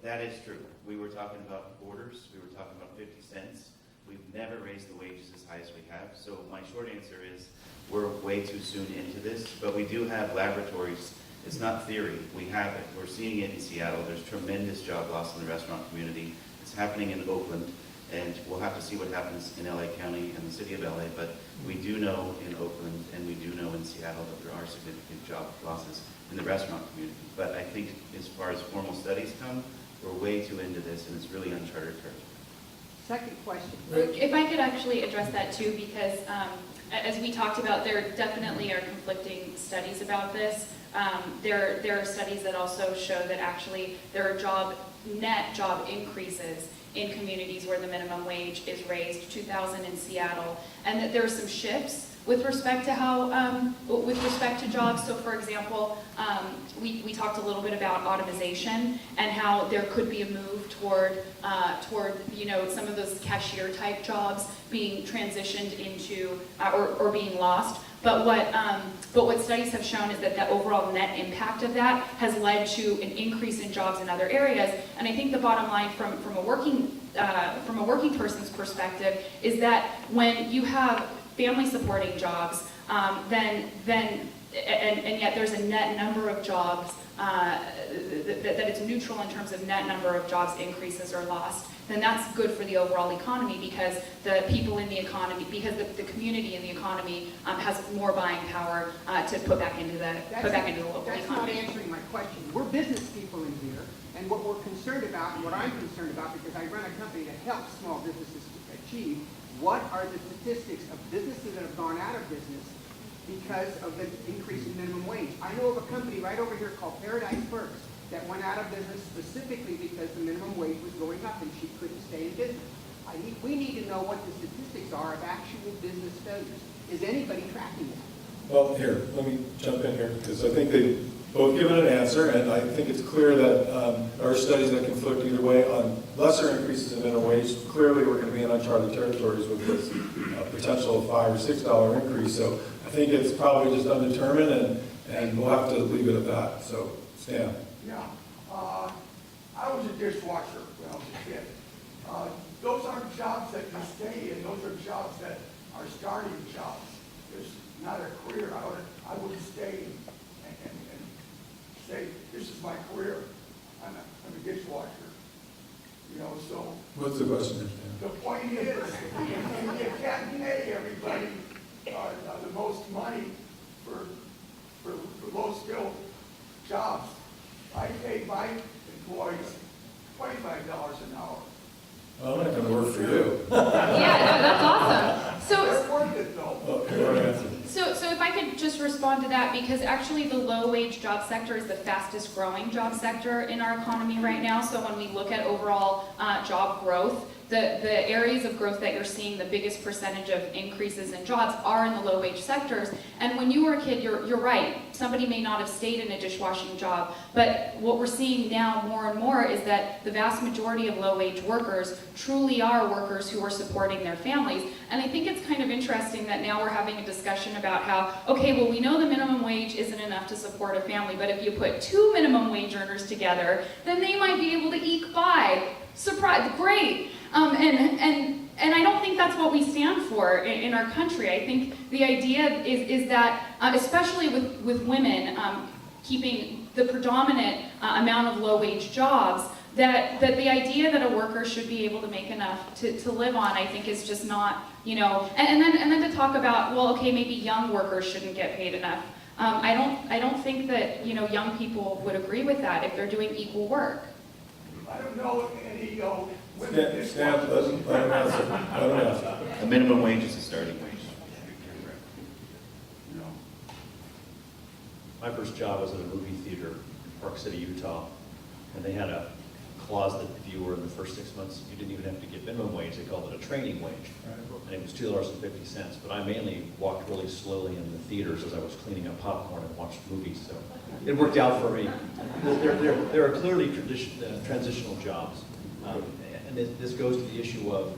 Speaker 7: That is true. We were talking about quarters. We were talking about 50 cents. We've never raised the wages as high as we have. So my short answer is we're way too soon into this, but we do have laboratories. It's not theory. We have it. We're seeing it in Seattle. There's tremendous job loss in the restaurant community. It's happening in Oakland. And we'll have to see what happens in LA County and the city of LA, but we do know in Oakland and we do know in Seattle that there are significant job losses in the restaurant community. But I think as far as formal studies come, we're way too into this, and it's really uncharted territory.
Speaker 5: Second question.
Speaker 8: If I could actually address that too, because as we talked about, there definitely are conflicting studies about this. There are studies that also show that actually there are net job increases in communities where the minimum wage is raised, 2,000 in Seattle, and that there are some shifts with respect to with respect to jobs. So for example, we talked a little bit about automation and how there could be a move toward some of those cashier type jobs being transitioned into or being lost. But what studies have shown is that the overall net impact of that has led to an increase in jobs in other areas. And I think the bottom line from a working person's perspective is that when you have family supporting jobs, and yet there's a net number of jobs that it's neutral in terms of net number of jobs increases or lost, then that's good for the overall economy, because the people in the economy, because the community in the economy has more buying power to put back into the local
Speaker 5: That's
Speaker 8: economy.
Speaker 5: not answering my question. We're business people in here, and what we're concerned about, and what I'm concerned about, because I run a company that helps small businesses achieve, what are the statistics of businesses that have gone out of business because of the increase in minimum wage? I know of a company right over here called Paradise Burks that went out of business specifically because the minimum wage was going up and she couldn't stay in business. We need to know what the statistics are of actual business failures. Is anybody tracking that?
Speaker 6: Well, here, let me jump in here, because I think they've both given an answer, and I think it's clear that there are studies that conflict either way on lesser increases in minimum wage. Clearly, we're going to be in uncharted territories with this potential $5 or $6 increase. So I think it's probably just undetermined, and we'll have to leave it at that. So, Stan.
Speaker 5: Yeah. I was a dishwasher when I was a kid. Those aren't jobs that you stay in. Those are jobs that are starting jobs. It's not a career. I wouldn't stay and say, this is my career. I'm a dishwasher. So.
Speaker 6: What's the question?
Speaker 5: The point is, you can't pay everybody the most money
Speaker 10: for low-skilled jobs. I pay my employees $25 an hour.
Speaker 6: I'm not gonna work for you.
Speaker 8: Yeah, no, that's awesome.
Speaker 10: They're worth it though.
Speaker 8: So if I could just respond to that, because actually the low-wage job sector is the fastest growing job sector in our economy right now. So when we look at overall job growth, the areas of growth that you're seeing the biggest percentage of increases in jobs are in the low-wage sectors. And when you were a kid, you're right. Somebody may not have stayed in a dishwashing job, but what we're seeing now more and more is that the vast majority of low-wage workers truly are workers who are supporting their families. And I think it's kind of interesting that now we're having a discussion about how, okay, well, we know the minimum wage isn't enough to support a family, but if you put two minimum wage earners together, then they might be able to eke by. Surprise, great. And I don't think that's what we stand for in our country. I think the idea is that, especially with women keeping the predominant amount of low-wage jobs, that the idea that a worker should be able to make enough to live on, I think, is just not, you know, and then to talk about, well, okay, maybe young workers shouldn't get paid enough. I don't think that, you know, young people would agree with that if they're doing equal work.
Speaker 10: I don't know any
Speaker 6: Stamp, let him answer.
Speaker 7: A minimum wage is a starting wage.
Speaker 9: No. My first job was at a movie theater in Park City, Utah, and they had a clause that if you were in the first 6 months, you didn't even have to get minimum wage. They called it a training wage, and it was $2.50. But I mainly walked really slowly in the theaters as I was cleaning up popcorn and watched movies, so it worked out for me. There are clearly transitional jobs. And this goes to the issue of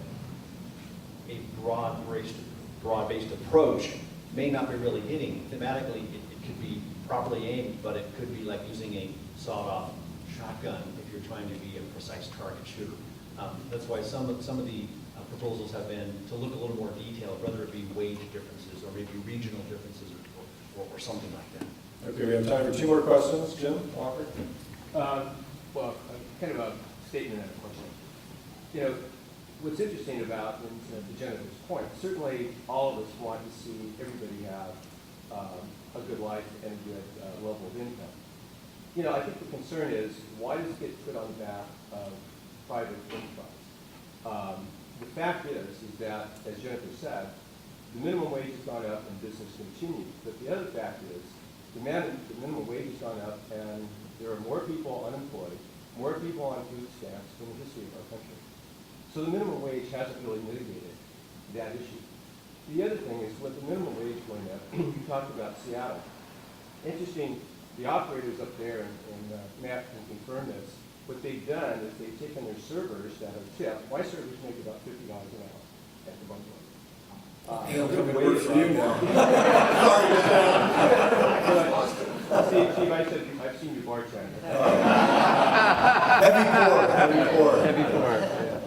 Speaker 9: a broad-based approach may not be really hitting. Thematically, it could be properly aimed, but it could be like using a sawed-off shotgun if you're trying to be a precise target shooter. That's why some of the proposals have been to look a little more detailed, whether it be wage differences or maybe regional differences or something like that.
Speaker 6: Okay, we have time for 2 more questions. Jim Walker?
Speaker 11: Well, kind of a statement and a question. You know, what's interesting about, and to Jennifer's point, certainly all of us want to see everybody have a good life and a good level of income. You know, I think the concern is, why does it get put on the back of private enterprise? The fact is that, as Jennifer said, the minimum wage has gone up and business continues. But the other fact is, the minimum wage has gone up and there are more people unemployed, more people on food stamps in the history of our country. So the minimum wage hasn't really mitigated that issue. The other thing is, with the minimum wage going up, you talked about Seattle. Interesting, the operators up there, and Matt can confirm this, what they've done is they've taken their servers that are tipped. My servers make about $50 an hour at the bungalow.
Speaker 6: He'll come to work for you now.
Speaker 11: Steve, I've seen you bartend.
Speaker 6: Heavy pour.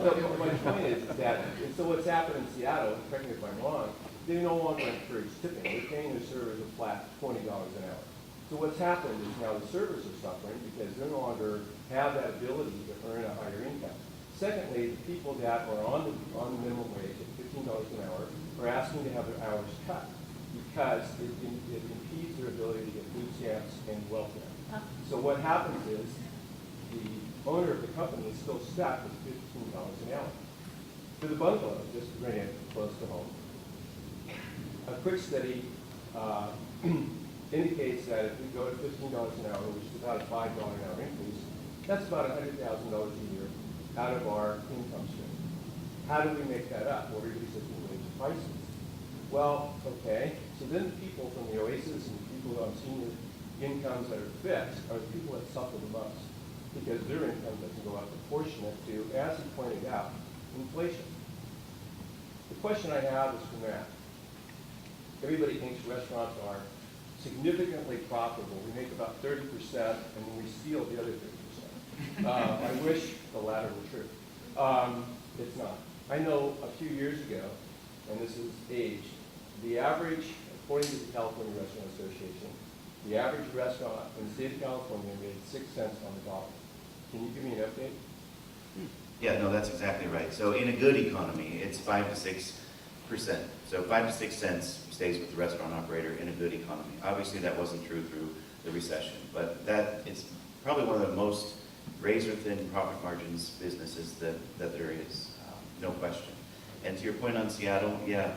Speaker 11: So my point is that, and so what's happened in Seattle, correct me if I'm wrong, they no longer encourage tipping. They're paying their servers a flat $20 an hour. So what's happened is now the servers are suffering because they no longer have that ability to earn a higher income. Secondly, the people that are on the minimum wage at $15 an hour are asking to have their hours cut because it impedes their ability to get food stamps and welfare. So what happens is the owner of the company is still stuck with $15 an hour. For the bungalow, just to bring it close to home, a quick study indicates that if we go to $15 an hour, which is about a $5 an hour increase, that's about $100,000 a year out of our income stream. How do we make that up? What are the existing wage prices? Well, okay, so then the people from the Oasis and the people on senior incomes that are fixed are the people that suffer the most because their income doesn't go up proportionate to, as he pointed out, inflation. The question I have is for Matt. Everybody thinks restaurants are significantly profitable. We make about 30% and we steal the other 30%. I wish the latter were true. It's not. I know a few years ago, and this is aged, the average, according to the California Restaurant Association, the average restaurant in the state of California made 6 cents on the dollar. Can you give me an update?
Speaker 7: Yeah, no, that's exactly right. So in a good economy, it's 5 to 6 So 5 to 6 cents stays with the restaurant operator in a good economy. Obviously, that wasn't true through the recession, but that is probably one of the most razor-thin profit margins businesses that there is, no question. And to your point on Seattle, yeah,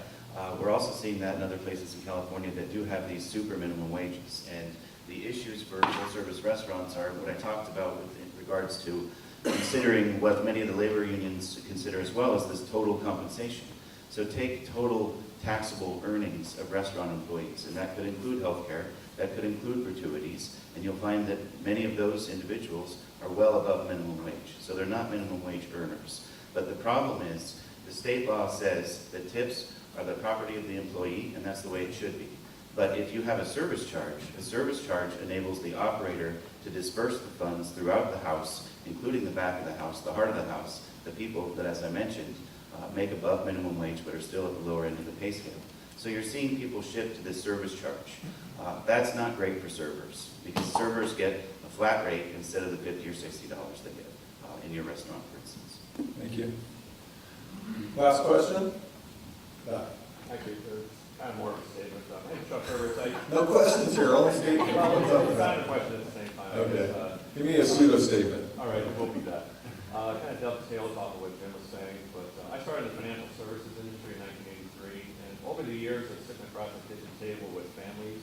Speaker 7: we're also seeing that in other places in California that do have these super minimum wages. And the issues for full-service restaurants are what I talked about in regards to considering what many of the labor unions consider as well as this total compensation. So take total taxable earnings of restaurant employees, and that could include healthcare, that could include gratuities, and you'll find that many of those individuals are well above minimum wage. So they're not minimum wage earners. But the problem is, the state law says that tips are the property of the employee, and that's the way it should be. But if you have a service charge enables the operator to disperse the funds throughout the house, including the back of the house, the heart of the house, the people that, as I mentioned, make above minimum wage but are still at the lower end of the pay scale. So you're seeing people shift to this service charge. That's not great for servers, because servers get a flat rate instead of the $50 or $60 they get in your restaurant, for instance.
Speaker 6: Thank you. Last question?
Speaker 11: Actually, there's kind of more of a statement. My name's Chuck Herbert.
Speaker 6: No questions here, only statement.
Speaker 11: Well, it's not a question at the same time.
Speaker 6: Okay. Give me a pseudo statement.
Speaker 11: All right, it will be that. Kind of dovetails off of what Jim was saying, but I started in the financial services industry in 1983, and over the years, I've sitting across the kitchen table with families,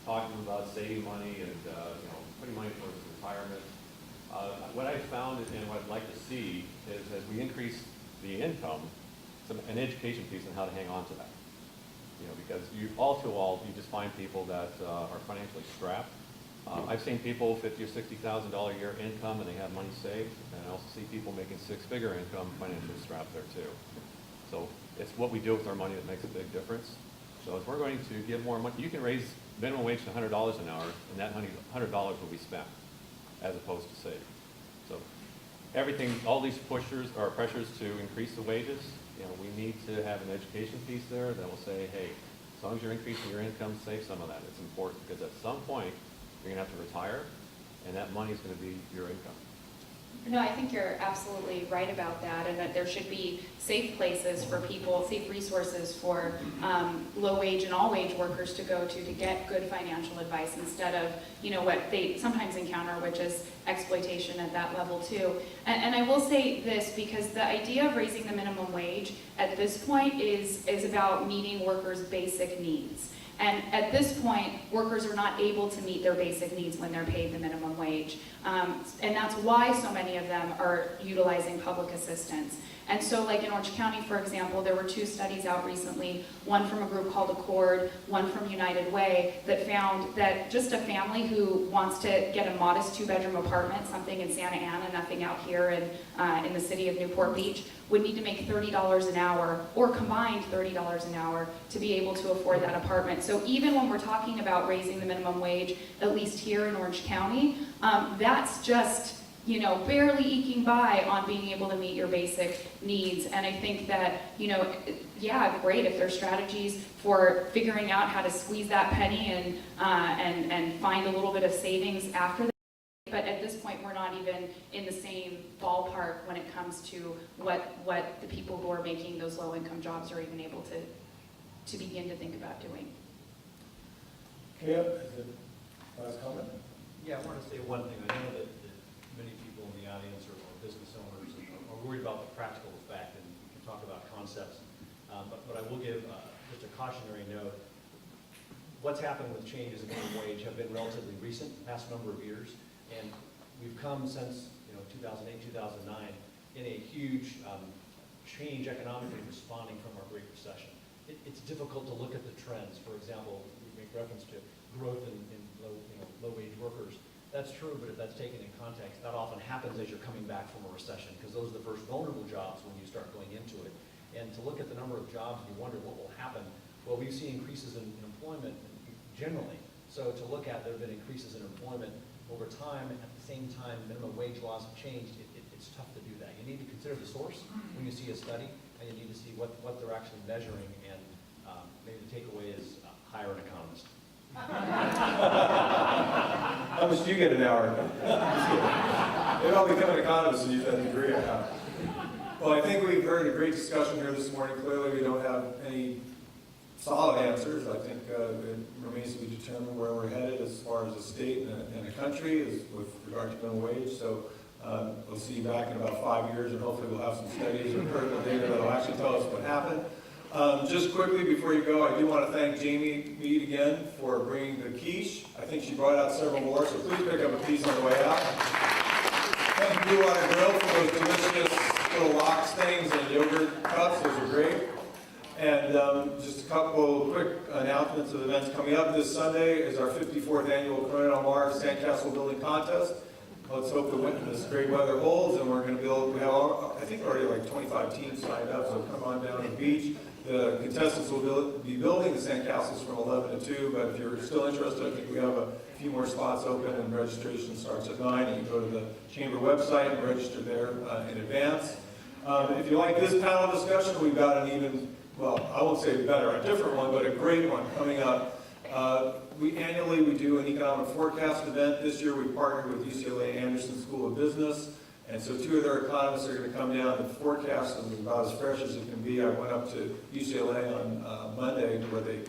Speaker 11: talking about saving money and putting money towards retirement. What I found and what I'd like to see is as we increase the income, an education piece on how to hang on to that. Because all too often you just find people that are financially strapped. I've seen people $50,000 or $60,000 a year income and they have money saved, and I also see people making six-figure income financially strapped there too. So it's what we do with our money that makes a big difference. So if we're going to give more money, you can raise minimum wage to $100 an hour, and that $100 will be spent as opposed to saved. So everything, all these pressures to increase the wages, we need to have an education piece there that will say, hey, as long as you're increasing your income, save some of that. It's important because at some point, you're going to have to retire, and that money is going to be your income.
Speaker 8: No, I think you're absolutely right about that, and that there should be safe places for people, safe resources for low-wage and all-wage workers to go to get good financial advice instead of, what they sometimes encounter, which is exploitation at that level too. And I will say this, because the idea of raising the minimum wage at this point is about meeting workers' basic needs. And at this point, workers are not able to meet their basic needs when they're paid the minimum wage. And that's why so many of them are utilizing public assistance. And so like in Orange County, for example, there were 2 studies out recently, one from a group called Accord, one from United Way, that found that just a family who wants to get a modest 2-bedroom apartment, something in Santa Ana, nothing out here in the city of Newport Beach, would need to make $30 an hour, or combined $30 an hour, to be able to afford that apartment. So even when we're talking about raising the minimum wage, at least here in Orange County, that's just barely eking by on being able to meet your basic needs. And I think that, yeah, great if there's strategies for figuring out how to squeeze that penny and find a little bit of savings after that. But at this point, we're not even in the same ballpark when it comes to what the people who are making those low-income jobs are even able to begin to think about doing.
Speaker 6: Caleb, last comment?
Speaker 9: Yeah, I want to say one thing. I know that many people in the audience are business owners and are worried about the practical effect, and we can talk about concepts. But I will give just a cautionary note. What's happened with changes in minimum wage have been relatively recent, past number of years, and we've come since 2008, 2009 in a huge change economically responding from our Great Recession. It's difficult to look at the trends. For example, we make reference to growth in low-wage workers. That's true, but if that's taken in context, that often happens as you're coming back from a recession, because those are the first vulnerable jobs when you start going into it. And to look at the number of jobs, you wonder what will happen. Well, we've seen increases in employment generally. So to look at, there have been increases in employment over time. At the same time, minimum wage laws have changed. It's tough to do that. You need to consider the source when you see a study, and you need to see what they're actually measuring, and maybe the takeaway is hire an economist.
Speaker 6: How much do you get an hour? Maybe I'll become an economist and use that degree I have. Well, I think we've heard a great discussion here this morning. Clearly, we don't have any solid answers. I think it remains to be determined where we're headed as far as the state and the country is with regard to minimum wage. So we'll see you back in about 5 years, and hopefully we'll have some studies or pertinent data that will actually tell us what happened. Just quickly before you go, I do want to thank Jamie Mead again for bringing the quiche. I think she brought out several more, so please pick up a piece on the way out. Thank Blue Water Grill for those delicious little lox things and yogurt cups. Those are great. And just a couple quick announcements of events coming up. This Sunday is our 54th annual Corona Del Mar Sandcastle Building Contest. Let's hope this great weather holds, and we're going to build. We have, I think, already like 25 teams signed up. So come on down to the beach. The contestants will be building the sandcastles from 11 to 2. But if you're still interested, I think we have a few more spots open, and registration starts at 9. You can go to the chamber website and register there in advance. If you like this panel discussion, we've got an even, well, I won't say better, a different one, but a great one coming up. Annually we do an economic forecast event. This year we partnered with UCLA Anderson School of Business, and so 2 of their economists are going to come down. The forecast is about as fresh as it can be. I went up to UCLA on Monday where they,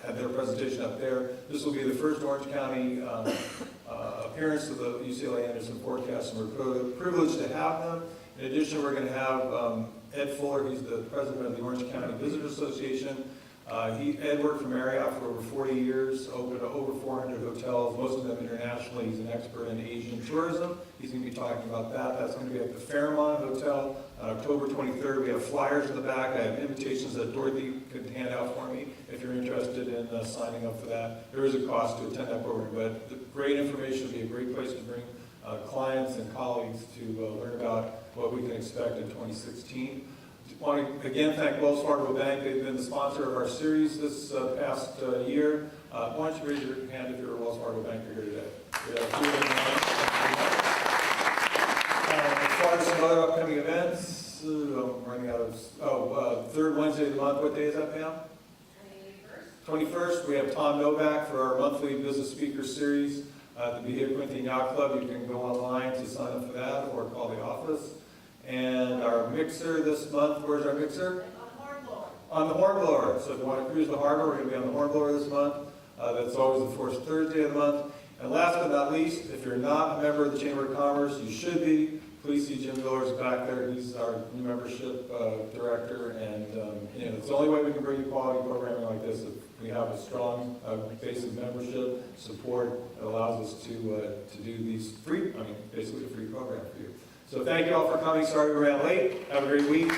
Speaker 6: had their presentation up there. This will be the first Orange County appearance of the UCLA Anderson forecast, and we're privileged to have them. In addition, we're going to have Ed Fuller. He's the president of the Orange County Visitors Association. Ed worked for Marriott for over 40 years, opened over 400 hotels, most of them internationally. He's an expert in Asian tourism. He's going to be talking about that. That's going to be at the Fairmont Hotel on October 23rd. We have flyers in the back. I have invitations that Dorothy could hand out for me if you're interested in signing up for that. There is a cost to attend that program, but the great information would be a great place to bring clients and colleagues to learn about what we can expect in 2016. I want to again thank Wells Fargo Bank. They've been the sponsor of our series this past year. Why don't you raise your hand if you're a Wells Fargo banker here today? As far as some other upcoming events, I'm running out of, third Wednesday of the month. What day is that, Pam? 21st. We have Tom Novak for our monthly business speaker series at the Bahia Quintin Yacht Club. You can go online to sign up for that or call the office. And our mixer this month, where's our mixer? On the Hornblower. So if you want to cruise the harbor, we're going to be on the Hornblower this month. That's always the first Thursday of the month. And last but not least, if you're not a member of the Chamber of Commerce, you should be. Please see Jim Miller's back there. He's our new membership director. And it's the only way we can bring you quality programming like this. If we have a strong base of membership support that allows us to do these free, basically a free program for you. So thank you all for coming. Sorry we ran late. Have a great week.